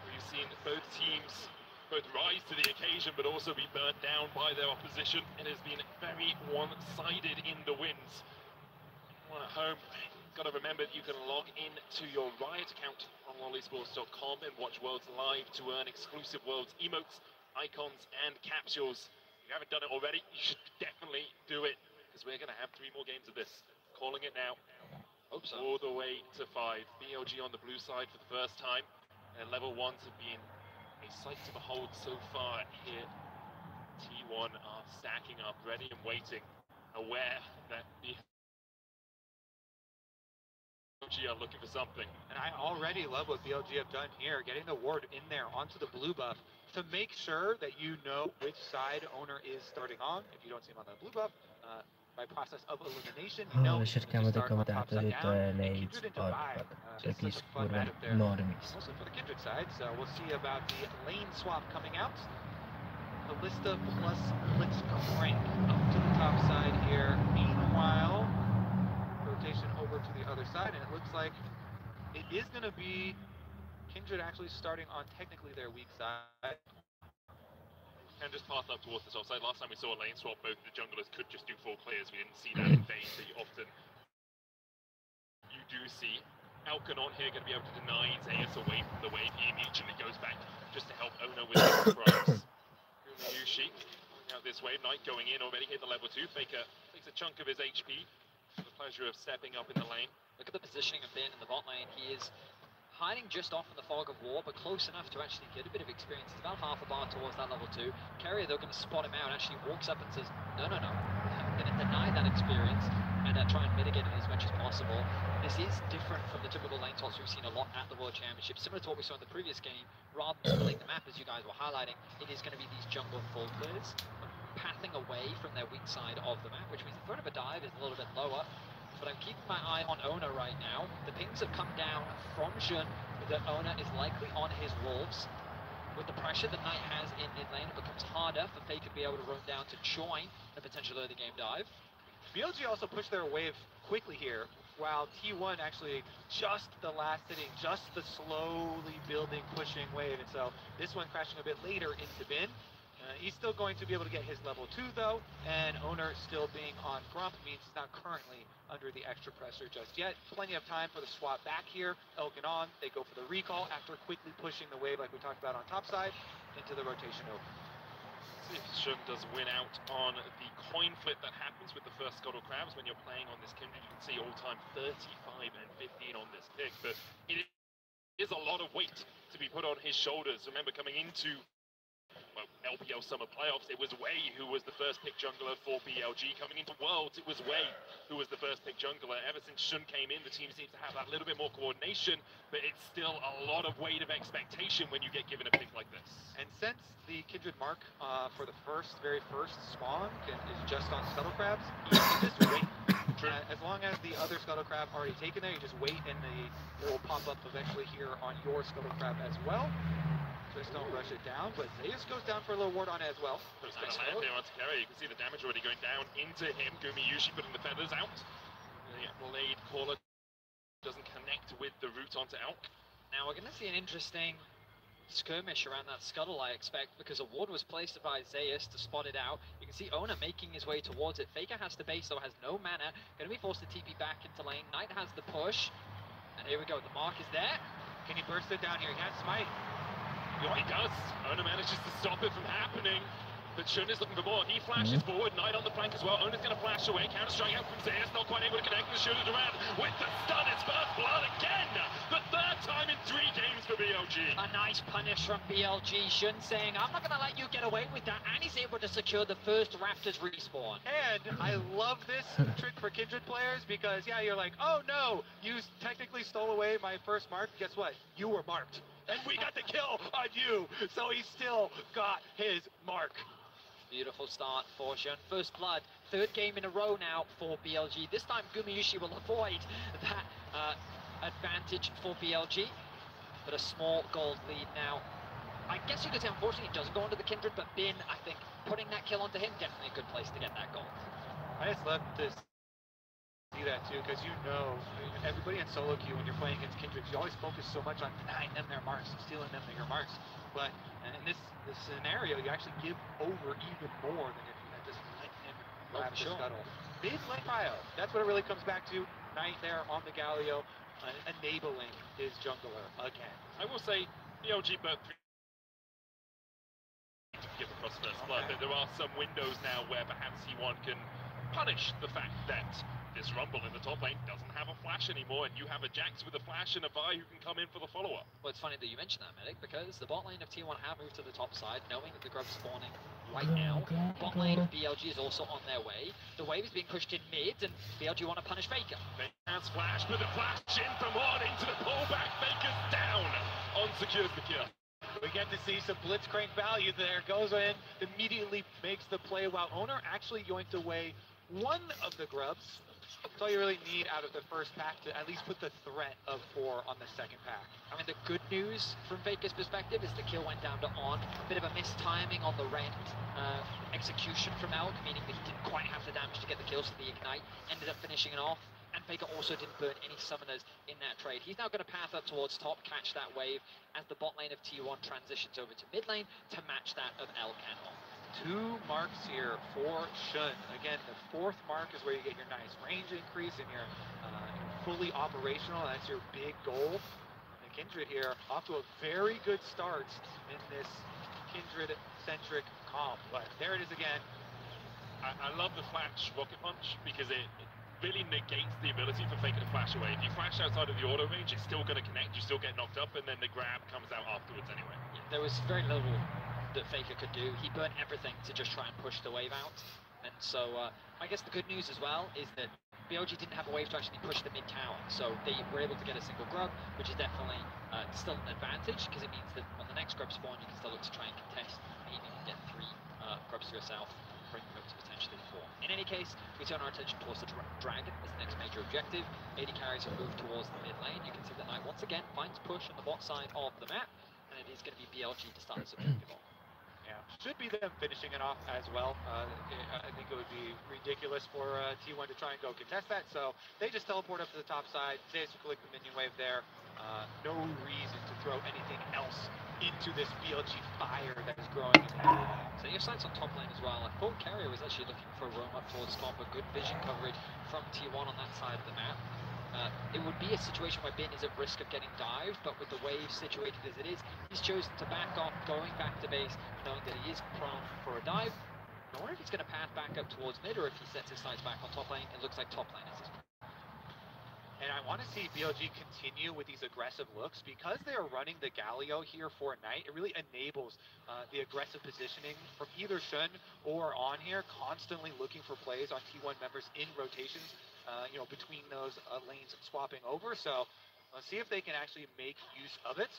We've seen both teams both rise to the occasion, but also be burnt down by their opposition. It has been very one-sided in the wins. Well, at home, got to remember that you can log in to your Riot account on lollysports.com and watch Worlds live to earn exclusive Worlds emotes, icons, and capsules. If you haven't done it already, you should definitely do it, because we're going to have 3 more games of this. Calling it now. Hope so. All the way to 5. BLG on the blue side for the first time. Their level 1s have been a sight to behold so far here. T1 are stacking up, ready and waiting, aware that BLG are looking for something. And I already love what BLG have done here, getting the ward in there onto the blue buff to make sure that you know which side owner is starting on. If you don't see him on the blue buff, by process of elimination, you know cerchiamo dei commentatori nejvíc taky skoro normies. Also for the Kindred side, so we'll see about the lane swap coming out. Ballista plus Blitzcrank up to the top side here. Meanwhile, rotation over to the other side, and it looks like it is going to be Kindred actually starting on technically their weak side. And just path up towards the top side. Last time we saw a lane swap, both the junglers could just do full clears. We didn't see that in phase that often you do see. Alkanon here going to be able to deny Zeus away from the wave. He immediately goes back just to help Ona with the surprise. Yushi out this wave. Knight going in, already hit the level 2. Faker takes a chunk of his HP for the pleasure of stepping up in the lane. Look at the positioning of Ben in the bot lane. He is hiding just off in the fog of war, but close enough to actually get a bit of experience. It's about half a bar towards that level 2. Carrier, though, going to spot him out, actually walks up and says, no, I'm going to deny that experience and try and mitigate it as much as possible. This is different from the typical lane toss we've seen a lot at the World Championship, similar to what we saw in the previous game. Rather than splitting the map, as you guys were highlighting, it is going to be these jungle full clears, pathing away from their weak side of the map, which means the threat of a dive is a little bit lower. But I'm keeping my eye on Ona right now. The pings have come down from Shun that Ona is likely on his wolves. With the pressure that Knight has in mid lane, it becomes harder for Faker to be able to run down to join the potential early game dive. BLG also pushed their wave quickly here, while T1 actually just the last hitting, just the slowly building, pushing wave. And so this one crashing a bit later into bin. He's still going to be able to get his level 2 though, and Owner still being on Grump means he's not currently under the extra pressure just yet. Plenty of time for the swap back here. Elkin on, they go for the recall after quickly pushing the wave like we talked about on top side into the rotation over. See if STRYM does win out on the coin flip that happens with the first Scuttle Crabs when you're playing on this Kindred. You can see all time 35 and 15 on this pick, but it is a lot of weight to be put on his shoulders. Remember, coming into LPL Summer Playoffs, it was Wei who was the first pick jungler for BLG. Coming into Worlds, it was Wei who was the first pick jungler. Ever since Shun came in, the team seems to have that little bit more coordination, but it's still a lot of weight of expectation when you get given a pick like this. And since the Kindred mark for the very first spawn is just on Scuttle Crabs, you can just wait. As long as the other Scuttle Crab already taken there, you just wait and it will pop up eventually here on your Scuttle Crab as well. Just don't rush it down, but Zeus goes down for a little ward on it as well. There's no hand there on Takeri. You can see the damage already going down into him. Gumiyushi putting the feathers out. The blade caller doesn't connect with the root onto Elk. Now we're going to see an interesting skirmish around that Scuttle, I expect, because a ward was placed by Zeus to spot it out. You can see Owner making his way towards it. Faker has to base, though, has no mana. Going to be forced to TP back into lane. Knight has the push. And here we go. The mark is there. Can he burst it down here? He has smite. He does. Owner manages to stop it from happening, but Shun is looking for more. He flashes forward, Knight on the flank as well. Owner's going to flash away. Counter-strike out from Zeus, not quite able to connect the shooter around with the stun. It's first blood again. The third time in 3 games for BLG. A nice punish from BLG. Shun saying, I'm not going to let you get away with that, and he's able to secure the first Raptors respawn. And I love this trick for Kindred players because, yeah, you're like, oh no, you technically stole away my first mark. Guess what? You were marked. And we got the kill on you, so he still got his mark. Beautiful start for Shun. First blood, 3rd game in a row now for BLG. This time Gumiyushi will avoid that advantage for BLG, but a small gold lead now. I guess you could say, unfortunately, it doesn't go onto the Kindred, but Bin, I think, putting that kill onto him, definitely a good place to get that gold. I just love to see that too, because you know, everybody in solo queue when you're playing against Kindred, you always focus so much on denying them their marks, stealing them their marks. But in this scenario, you actually give over even more than if you had just let him grab the Scuttle. Mid-lane prio, that's what it really comes back to. Knight there on the Galio, enabling his jungler again. I will say, BLG burnt 3 to give across first blood, but there are some windows now where perhaps T1 can punish the fact that this Rumble in the top lane doesn't have a flash anymore, and you have a Jax with a flash and a Vi who can come in for the follow-up. Well, it's funny that you mentioned that, Medic, because the bot lane of T1 have moved to the top side, knowing that the grub's spawning right now. Bot lane of BLG is also on their way. The wave is being pushed in mid, and BLG want to punish Faker. Faker's flash, but the flash in from on into the pullback. Faker's down on secures the kill. We get to see some blitzcrank value there. Goes in, immediately makes the play, while Owner actually yoinked away one of the grubs. That's all you really need out of the first pack to at least put the threat of 4 on the second pack. I mean, the good news from Faker's perspective is the kill went down to On. A bit of a mistiming on the rend execution from Elk, meaning that he didn't quite have the damage to get the kills, so the Ignite ended up finishing it off. And Faker also didn't burn any summoners in that trade. He's now going to path up towards top, catch that wave as the bot lane of T1 transitions over to mid lane to match that of Elk and On. 2 marks here for Shun. Again, the 4th mark is where you get your nice range increase and you're fully operational. That's your big goal. The Kindred here off to a very good start in this Kindred-centric comp. But there it is again. I love the flash rocket punch because it really negates the ability for Faker to flash away. If you flash outside of the auto range, it's still going to connect, you still get knocked up, and then the grab comes out afterwards anyway. Yeah, there was very little that Faker could do. He burnt everything to just try and push the wave out. And so I guess the good news as well is that BLG didn't have a wave to actually push the mid tower. So they were able to get a single grub, which is definitely still an advantage, because it means that on the next grub spawn you can still look to try and contest, maybe get 3 grubs to yourself, bring them up to potentially 4. In any case, we turn our attention towards the Dragon as the next major objective. AD carries have moved towards the mid lane. You can see that Knight once again finds push on the bot side of the map, and it is going to be BLG to start this objective off. Yeah, should be them finishing it off as well. I think it would be ridiculous for T1 to try and go contest that, so they just teleport up to the top side. Zeus will click the minion wave there. No reason to throw anything else into this BLG fire that is growing in the area. So your sights on top lane as well. I thought Carrier was actually looking for a roam up towards top, a good vision coverage from T1 on that side of the map. It would be a situation where Bin is at risk of getting dived, but with the wave situated as it is, he's chosen to back off, going back to base, knowing that he is prone for a dive. I wonder if he's going to path back up towards mid, or if he sets his sights back on top lane. It looks like top lane is his. And I want to see BLG continue with these aggressive looks. Because they are running the Galio here for Knight, it really enables the aggressive positioning from either Shun or on here, constantly looking for plays on T1 members in rotations, between those lanes swapping over. So let's see if they can actually make use of it.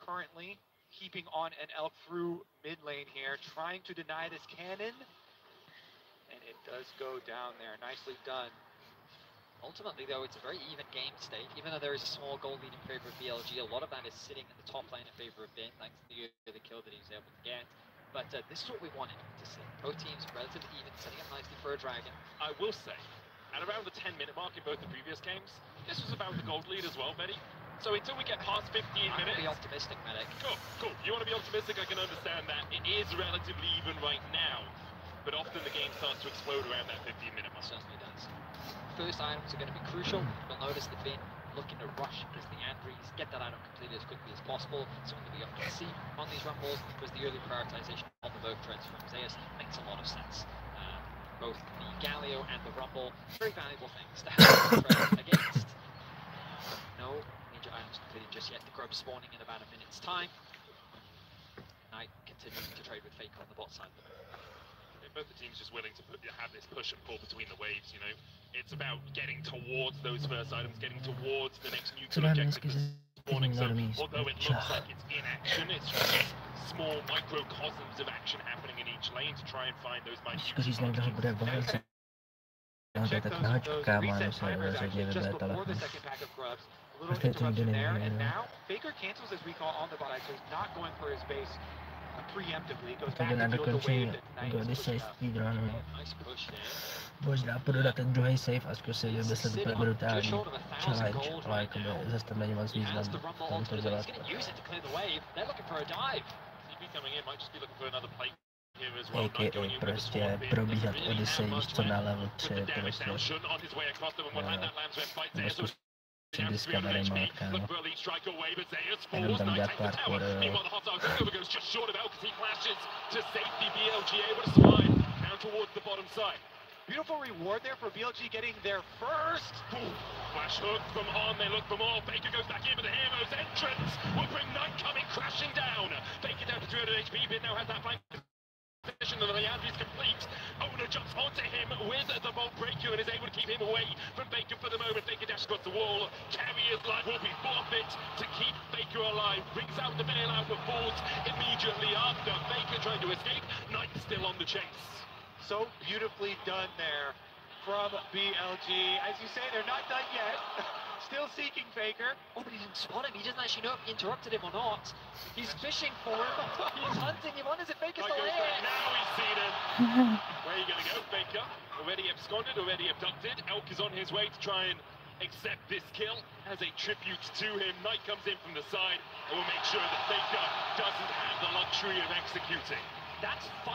Currently keeping on an elk through mid lane here, trying to deny this cannon. And it does go down there. Nicely done. Ultimately, though, it's a very even game state. Even though there is a small goal lead in favor of BLG, a lot of that is sitting in the top lane in favor of Bin, thanks to the kill that he was able to get. But this is what we wanted to see. Both teams relatively even, setting up nicely for a dragon. I will say, at around the 10-minute mark in both the previous games, this was about the gold lead as well, Betty. So until we get past 15 minutes... be optimistic, Medic. Cool. You want to be optimistic, I can understand that. It is relatively even right now, but often the game starts to explode around that 15-minute mark. It certainly does. First items are going to be crucial. You'll notice the Bin looking to rush as the Andries, get that item completed as quickly as possible. Something that we often see on these rumbles was the early prioritization on the Vogue treads from Zeus. Makes a lot of sense. Both the Galio and the Rumble, very valuable things to have against. No major items completed just yet. The grub spawning in about a minute's time. Knight continuing to trade with Faker on the bot side. Both the teams just willing to have this push and pull between the waves, It's about getting towards those first items, getting towards the next nuclear objective spawning. So although it looks like it's in action, it's just small microcosms of action happening in each lane to try and find those minute. Check those reset timers actually just before the second pack of grubs. A little interruption there, and now Faker cancels his recall on the bot, so he's not going for his base preemptively. Goes back to field the wave that Knight is pushing up. Nice push there. Možná půjdu na ten druhý save a zkusím vymyslet úplně brutální challenge, ale jakoby zase tam není moc význam tam to dělat. A.k.a. prostě probíhat Odyssey, víš co, na level 3, prostě. Nebo zkusím Discovery mode, kámo. Jenom tam dělat parkour, jo. Beautiful reward there for BLG getting their first. Flash hook from on, they look for more. Faker goes back in, but the Hero's entrance will bring Knight coming crashing down. Faker down to 200 HP, Bin now has that flank position, and the Andries complete. Owner jumps onto him with the bolt breaker and is able to keep him away from Faker for the moment. Faker dashes across the wall. Carrier's life will be forfeit to keep Faker alive. Brings out the bailout of Falls immediately after. Faker trying to escape. Knight still on the chase. So beautifully done there from BLG. As you say, they're not done yet. Still seeking Faker. Oh, but he didn't spot him. He doesn't actually know if he interrupted him or not. He's fishing for him. He's hunting him. What is it? Faker's still here. Now he's seen him. Where are you going to go, Faker? Already absconded, already abducted. Elk is on his way to try and accept this kill as a tribute to him. Knight comes in from the side and will make sure that Faker doesn't have the luxury of executing. That's 5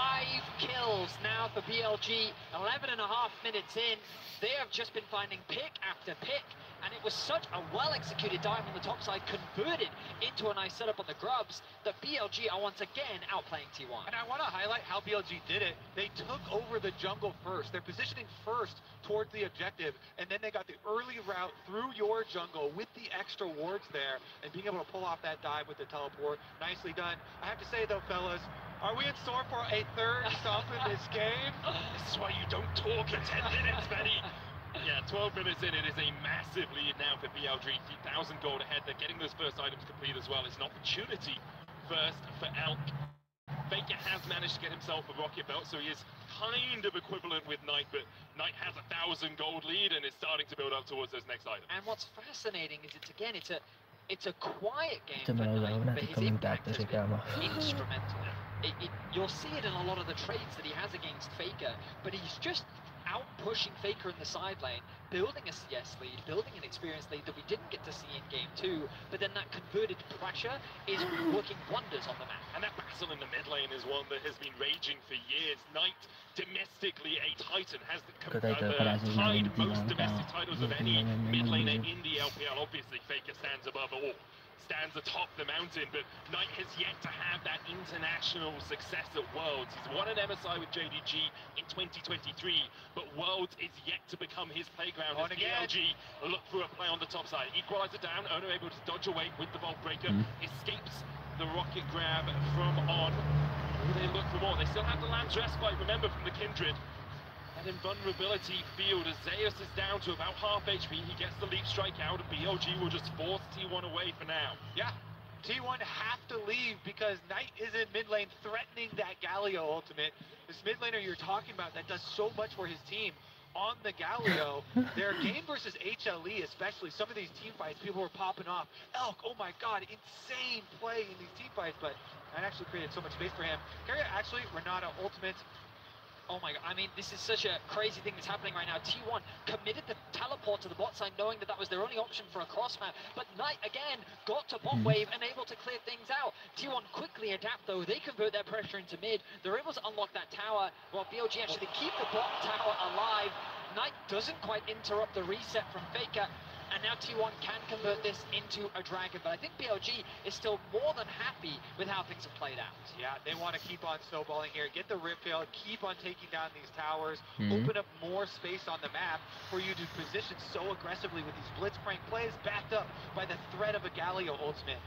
kills now for BLG, 11.5 minutes in. They have just been finding pick after pick, and it was such a well-executed dive on the top side, converted into a nice setup on the grubs, that BLG are once again outplaying T1. And I want to highlight how BLG did it. They took over the jungle first. They're positioning first towards the objective, and then they got the early route through your jungle with the extra wards there, and being able to pull off that dive with the teleport. Nicely done. I have to say, though, fellas, are we in store for a third stop in this game? This is why you don't talk at 10 minutes, Benny. Yeah, 12 minutes in, it is a massive lead now for BLG. 3,000 gold ahead. They're getting those first items complete as well. It's an opportunity first for Elk. Faker has managed to get himself a rocket belt, so he is kind of equivalent with Knight, but Knight has 1,000 gold lead and is starting to build up towards those next items. And what's fascinating is it's a quiet game for Knight, but his impact has been instrumental. you'll see it in a lot of the trades that he has against Faker, but he's just out pushing Faker in the side lane, building a CS lead, building an experience lead that we didn't get to see in game 2, but then that converted pressure is working wonders on the map. And that battle in the mid lane is one that has been raging for years. Knight, domestically a Titan, has tied most domestic titles of any mid laner in the LPL. Obviously, Faker stands above all, stands atop the mountain, but Knight has yet to have that international success at Worlds. He's won an MSI with JDG in 2023, but Worlds is yet to become his playground. As BLG look for a play on the top side. Equalizer down, Ono able to dodge away with the Vault Breaker, escapes the rocket grab from On. They look for more. They still have the Lance Respite, remember, from the Kindred. And invulnerability field as Zeus is down to about half HP. He gets the leap strike out, and BLG will just force T1 away for now. Yeah, T1 have to leave because Knight is in mid lane threatening that Galio ultimate. This mid laner you're talking about that does so much for his team on the Galio. Their game versus HLE, especially some of these team fights, people were popping off. Elk, oh my god, insane play in these team fights, but that actually created so much space for him. Carrier actually, Renata ultimate. Oh my god, I mean, this is such a crazy thing that's happening right now. T1 committed the teleport to the bot side knowing that that was their only option for a cross map, but Knight again got to bot wave and able to clear things out. T1 quickly adapt though, they convert their pressure into mid, they're able to unlock that tower, while BLG actually keep the bot tower alive. Knight doesn't quite interrupt the reset from Faker, and now T1 can convert this into a dragon, but I think BLG is still more than happy with how things have played out. Yeah, they want to keep on snowballing here, get the rip field, keep on taking down these towers, open up more space on the map for you to position so aggressively with these blitzcrank plays, backed up by the threat of a Galio ultimate.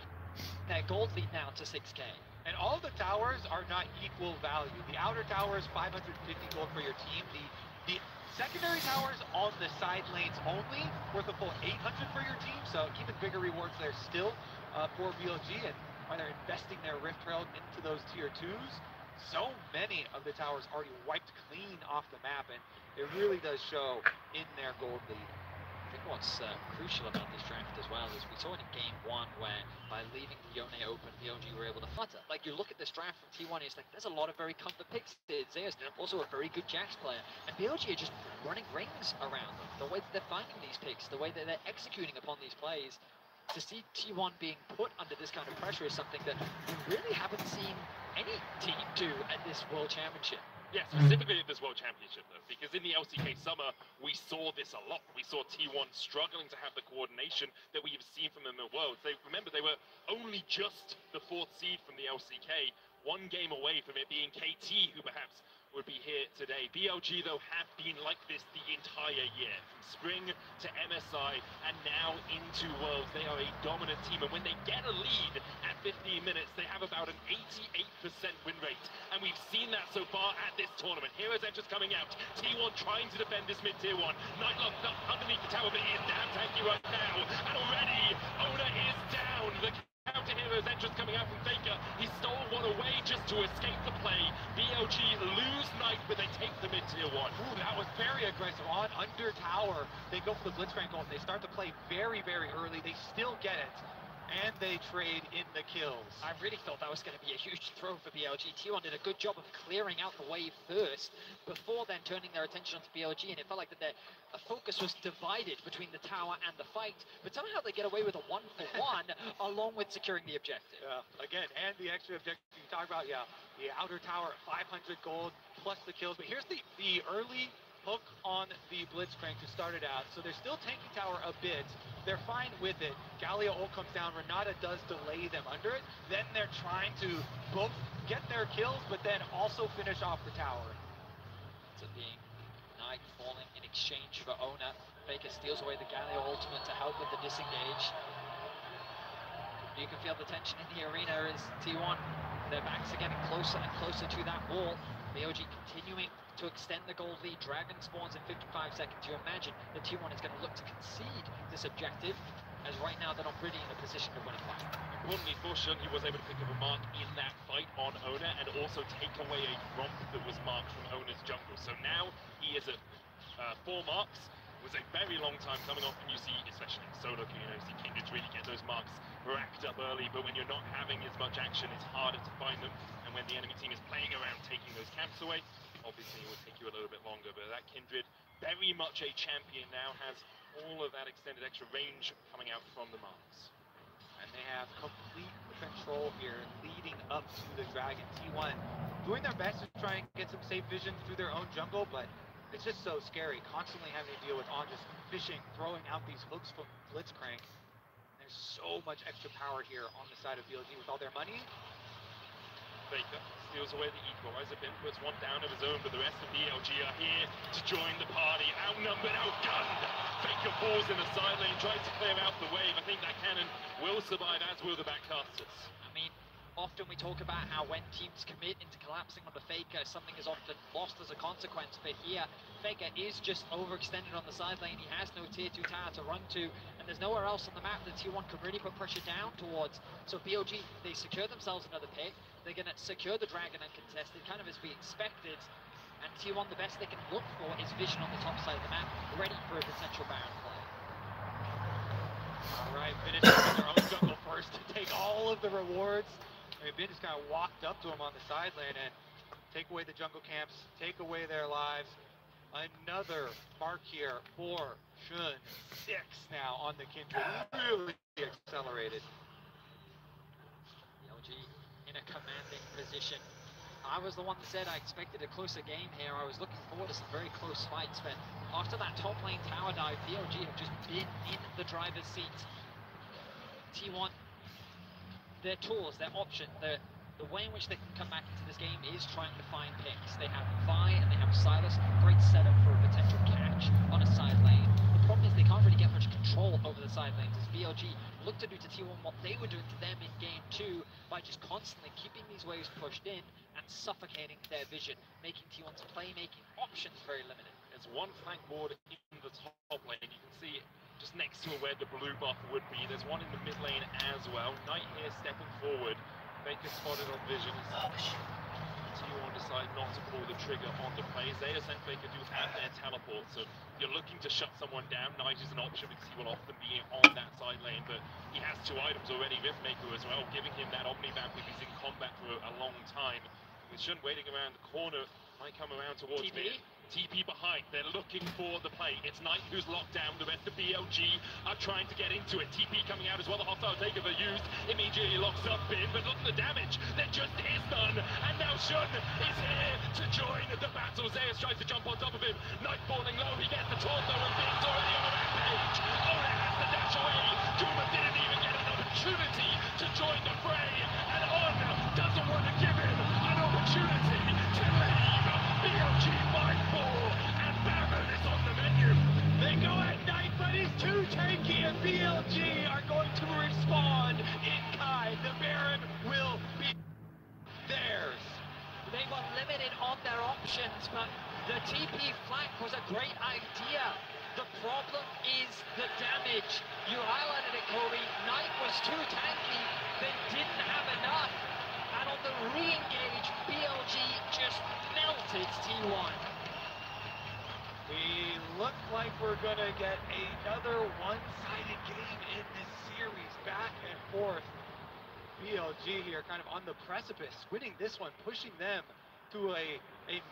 Their gold lead now to 6k. And all the towers are not equal value. The outer tower is 550 gold for your team. The secondary towers on the side lanes only worth a full 800 for your team, so even bigger rewards there still for BLG, and while they're investing their Rift Herald into those tier 2s, so many of the towers already wiped clean off the map, and it really does show in their gold lead. I think what's crucial about this draft as well is we saw it in game 1 where by leaving Yone open, BLG were able to flutter. Like, you look at this draft from T1, it's like there's a lot of very comfort picks. Zeus, also a very good Jax player, and BLG are just running rings around them. The way that they're finding these picks, the way that they're executing upon these plays, to see T1 being put under this kind of pressure is something that we really haven't seen any team do at this World Championship. Yeah, specifically at this World Championship, though, because in the LCK summer, we saw this a lot. We saw T1 struggling to have the coordination that we have seen from them at Worlds. Remember, they were only just the 4th seed from the LCK, one game away from it being KT, who perhaps would be here today. BLG, though, have been like this the entire year. From spring to MSI, and now into Worlds. They are a dominant team, and when they get a lead at 15 minutes, they have about an 88% win rate. And we've seen that so far at this tournament. Heroes Entrance coming out. T1 trying to defend this mid-tier 1. Knight locked up underneath the tower, but he is damn tanky right now. And already, Oda is down. The counter Heroes Entrance coming out from Faker. He stole one away just to escape the play. BLG lose Knight, but they take the mid-tier 1. Ooh, that was very aggressive. On under tower, they go for the blitzcrank ult. They start to play very, very early. They still get it, and they trade in the kills. I really thought that was going to be a huge throw for BLG. T1 did a good job of clearing out the wave first, before then turning their attention onto BLG, and it felt like that their focus was divided between the tower and the fight, but somehow they get away with a 1-for-1 along with securing the objective. Yeah, again, and the extra objective you talk about, yeah, the outer tower, 500 gold, plus the kills, but here's the early hook on the blitzcrank to start it out. So they're still tanking tower a bit. They're fine with it. Galio ult comes down. Renata does delay them under it. Then they're trying to both get their kills, but then also finish off the tower. It's being Knight falling in exchange for Ona. Faker steals away the Galio ultimate to help with the disengage. You can feel the tension in the arena as T1, their backs are getting closer and closer to that wall. BLG continuing to extend the gold lead. Dragon spawns in 55 seconds. You imagine that T1 is going to look to concede this objective, as right now they're not really in a position to win a fight. Importantly for Shun, he was able to pick up a mark in that fight on Ona, and also take away a romp that was marked from Ona's jungle. So now he is at 4 marks. was a very long time coming off, and you see, especially in solo queue, you see Kindred really get those marks racked up early, but when you're not having as much action, it's harder to find them, and when the enemy team is playing around taking those camps away, obviously it will take you a little bit longer, but that Kindred, very much a champion now, has all of that extended extra range coming out from the marks. And they have complete control here leading up to the Dragon. T1 doing their best to try and get some safe vision through their own jungle, but it's just so scary, constantly having to deal with On just fishing, throwing out these hooks from Blitzcrank. There's so much extra power here on the side of BLG with all their money. Faker steals away the equalizer, Ben puts one down of his own, but the rest of BLG are here to join the party. Outnumbered, outgunned. Faker falls in the side lane, tries to clear out the wave. I think that cannon will survive, as will the backcasters. I mean, often we talk about how when teams commit into collapsing on the Faker, something is often lost as a consequence, but here, Faker is just overextended on the side lane. He has no tier 2 tower to run to, and there's nowhere else on the map that T1 could really put pressure down towards. So BLG, they secure themselves another pick. They're going to secure the Dragon uncontested, kind of as we expected. And T1, the best they can look for is vision on the top side of the map, ready for a potential Baron play. All right, finishing in their own jungle first to take all of the rewards. I mean, Ben just kind of walked up to him on the side lane and take away the jungle camps, take away their lives. Another mark here for Shun. 6 now on the Kindred. Really accelerated. BLG in a commanding position. I was the one that said I expected a closer game here. I was looking forward to some very close fights, but after that top lane tower dive, BLG have just been in the driver's seat. T1, their tools, their option, the way in which they can come back into this game is trying to find picks. They have Vi and they have Silas, great setup for a potential catch on a side lane. The problem is they can't really get much control over the side lanes as BLG look to do to T1 what they were doing to them in game 2 by just constantly keeping these waves pushed in and suffocating their vision, making T1's playmaking options very limited. There's one flank board in the top lane, you can see just next to where the blue buff would be. There's one in the mid lane as well. Knight here stepping forward. Baker spotted on vision. T1 decide not to pull the trigger on the plays. They essentially do have their teleport, so if you're looking to shut someone down, Knight is an option because he will often be on that side lane, but he has 2 items already, Riftmaker as well, giving him that Omni-Vamp if he's in combat for a long time. With Shun waiting around the corner, might come around towards mid. TP behind, they're looking for the play. It's Knight who's locked down, the rest of BLG are trying to get into it. TP coming out as well, the hostile takeover used, immediately locks up Bin, but look at the damage, there just is none, and now Shun is here to join the battle. Zeus tries to jump on top of him, Knight falling low, he gets the torso, and Bin's already on a rampage. Ola has to dash away, Kuma didn't even get an opportunity to join the fray, and On doesn't want to give him an opportunity to leave. BLG by 4, and Baron is on the menu. They go at Knight, but he's too tanky, and BLG are going to respond in kind. The Baron will be theirs. They were limited on their options, but the TP flank was a great idea. The problem is the damage. You highlighted it, Kobe. Knight was too tanky. They didn't have enough. And on the re-engage, BLG just melted T1. We look like we're going to get another one-sided game in this series. Back and forth. BLG here kind of on the precipice, winning this one, pushing them to a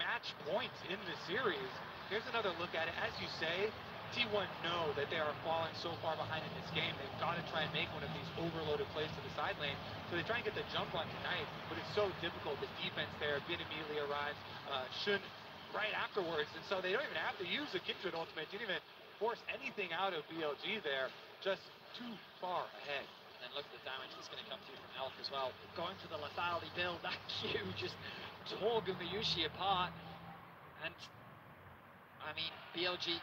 match point in the series. Here's another look at it. As you say, T1 know that they are falling so far behind in this game. They've got to try and make one of these overloaded plays to the side lane. So they try and get the jump on tonight, but it's so difficult. The defense there, Bin immediately arrives, Shun right afterwards, and so they don't even have to use a Kindred ultimate. Didn't even force anything out of BLG there, just too far ahead. And look at the damage that's going to come through from Elf as well. Going for the lethality build, that Q just tore Gumayusi apart. And, I mean, BLG,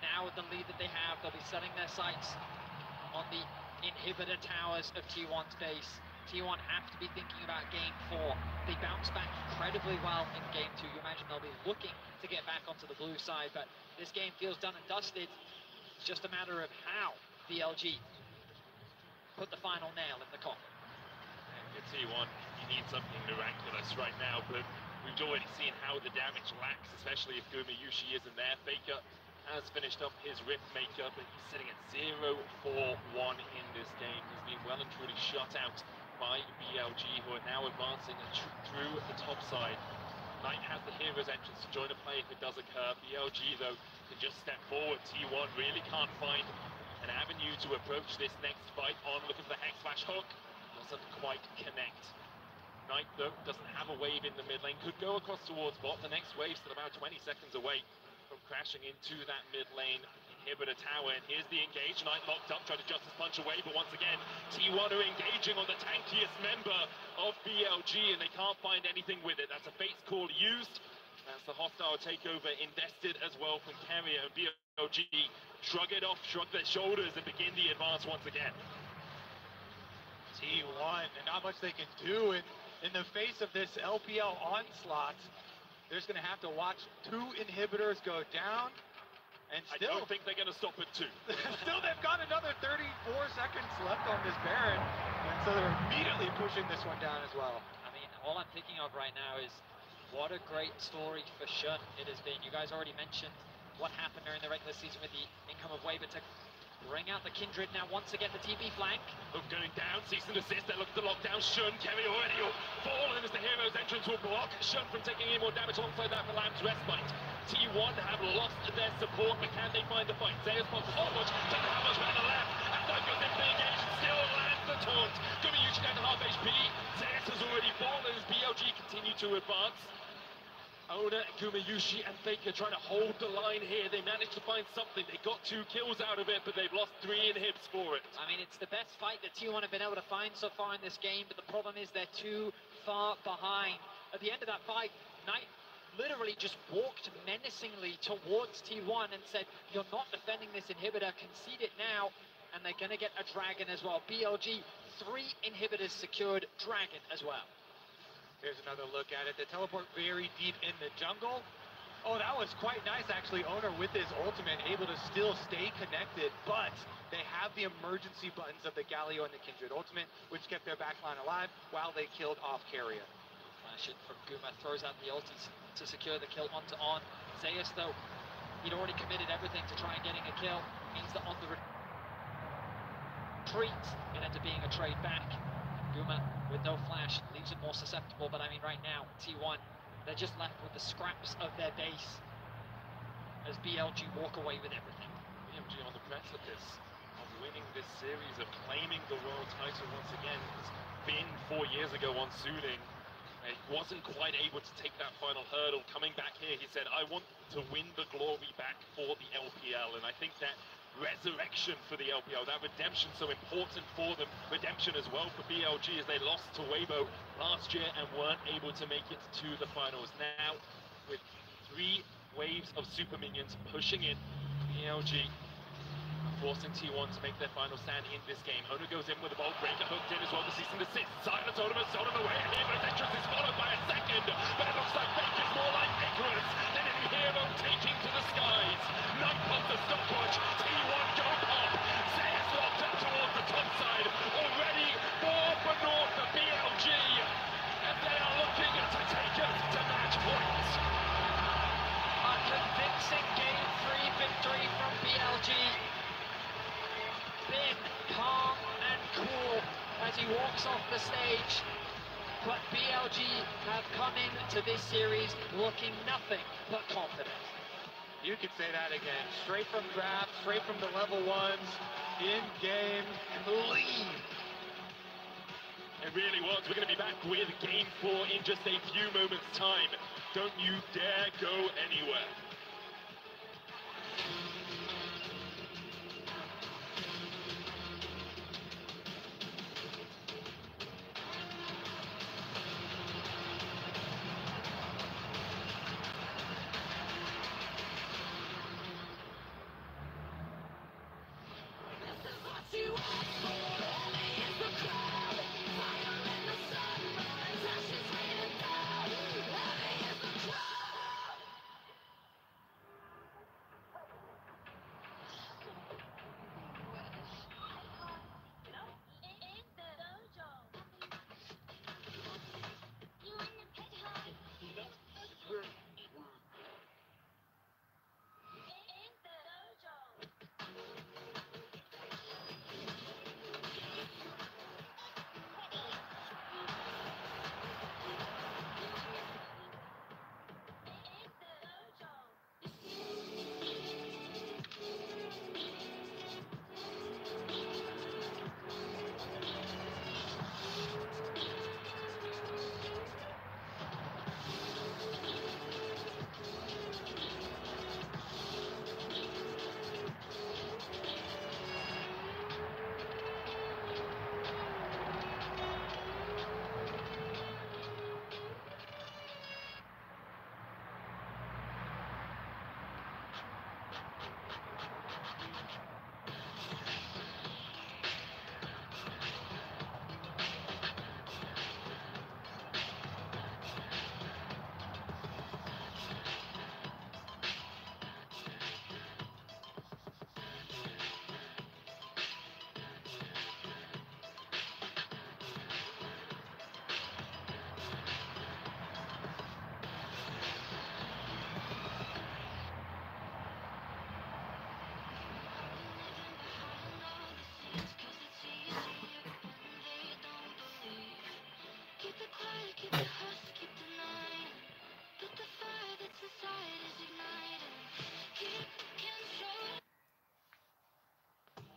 now with the lead that they have, they'll be setting their sights on the inhibitor towers of T1's base. T1 have to be thinking about game 4. They bounce back incredibly well in game 2. You imagine they'll be looking to get back onto the blue side, but this game feels done and dusted. It's just a matter of how BLG put the final nail in the coffin. And T1, you need something miraculous right now, but we've already seen how the damage lacks, especially if Gumayusi isn't there. Faker has finished up his Rift makeup, and he's sitting at 0-4-1 in this game. He's been well and truly shut out by BLG, who are now advancing through the top side. Knight has the hero's entrance to join a play if it does occur. BLG, though, can just step forward. T1 really can't find an avenue to approach this next fight on. Looking for the Hex Slash hook. Doesn't quite connect. Knight, though, doesn't have a wave in the mid lane. Could go across towards bot. The next wave's still about 20 seconds away from crashing into that mid lane inhibitor tower. And here's the engage. Knight locked up, tried to Justice Punch away, but once again, T1 are engaging on the tankiest member of BLG, and they can't find anything with it. That's a Fates call used. That's the hostile takeover invested as well from Carrier, and BLG shrug it off, shrug their shoulders, and begin the advance once again. T1, and not much they can do in the face of this LPL onslaught. They're just going to have to watch 2 inhibitors go down, and still... I don't think they're going to stop at 2. Still, they've got another 34 seconds left on this Baron, and so they're immediately pushing this one down as well. I mean, all I'm thinking of right now is what a great story for Shun it has been. You guys already mentioned what happened during the regular season with the income of Wave, but to bring out the Kindred now once again, the TP flank. Hook going down, cease and desist, they look to lock down Shun. Kerry already fallen as the hero's entrance will block Shun from taking any more damage alongside that for Lamb's respite. T1 have lost their support, but can they find the fight? Zeus pops so much, doesn't have much around the left, and Knight goes in for the engage and still lands the taunt. Gumayushi down to half HP, Zeus has already fallen as BLG continue to advance. Ona, Gumayushi and Faker trying to hold the line here. They managed to find something. They got 2 kills out of it, but they've lost 3 inhibs for it. I mean, it's the best fight that T1 have been able to find so far in this game, but the problem is they're too far behind. At the end of that fight, Knight literally just walked menacingly towards T1 and said, you're not defending this inhibitor, concede it now, and they're going to get a Dragon as well. BLG, 3 inhibitors secured, Dragon as well. Here's another look at it. They teleport very deep in the jungle. Oh, that was quite nice, actually. Owner with his ultimate, able to still stay connected, but they have the emergency buttons of the Galio and the Kindred ultimate, which kept their backline alive while they killed off Carrier. Flash in from Guma, throws out the ultis to secure the kill onto On. Zeus, though, he'd already committed everything to try and getting a kill. Means that on the retreat, it ended up being a trade back. Guma with no flash leaves it more susceptible, but I mean right now, T1, they're just left with the scraps of their base as BLG walk away with everything. BLG on the precipice of winning this series, of claiming the world title once again. It's been 4 years ago on Suding. He wasn't quite able to take that final hurdle. Coming back here, he said, I want to win the glory back for the LPL, and I think that resurrection for the LPL, that redemption so important for them, redemption as well for BLG as they lost to Weibo last year and weren't able to make it to the finals. Now, with 3 waves of super minions pushing in, BLG forcing T1 to make their final stand in this game. Ono goes in with a bolt breaker hooked in as well to cease and desist. Silence Odomus, Sodom away, and Hero's entrance is followed by a second, but it looks like Fake is more like Icarus than any hero taking to the skies. Knight pops the stopwatch, T1 go pop, Zeus locked up towards the top side, already 4 for North for BLG, and they are looking to take us to match point. A convincing Game 3 victory from BLG. Been calm and cool as he walks off the stage, but BLG have come into this series looking nothing but confident. You could say that again. Straight from draft, straight from the level 1s, in game, clean. It really was. We're going to be back with Game 4 in just a few moments' time. Don't you dare go anywhere.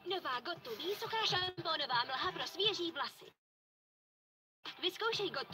Nová GOTU, výsuchá šampónová mlha pro svěží vlasy. Vyzkoušej GOTU.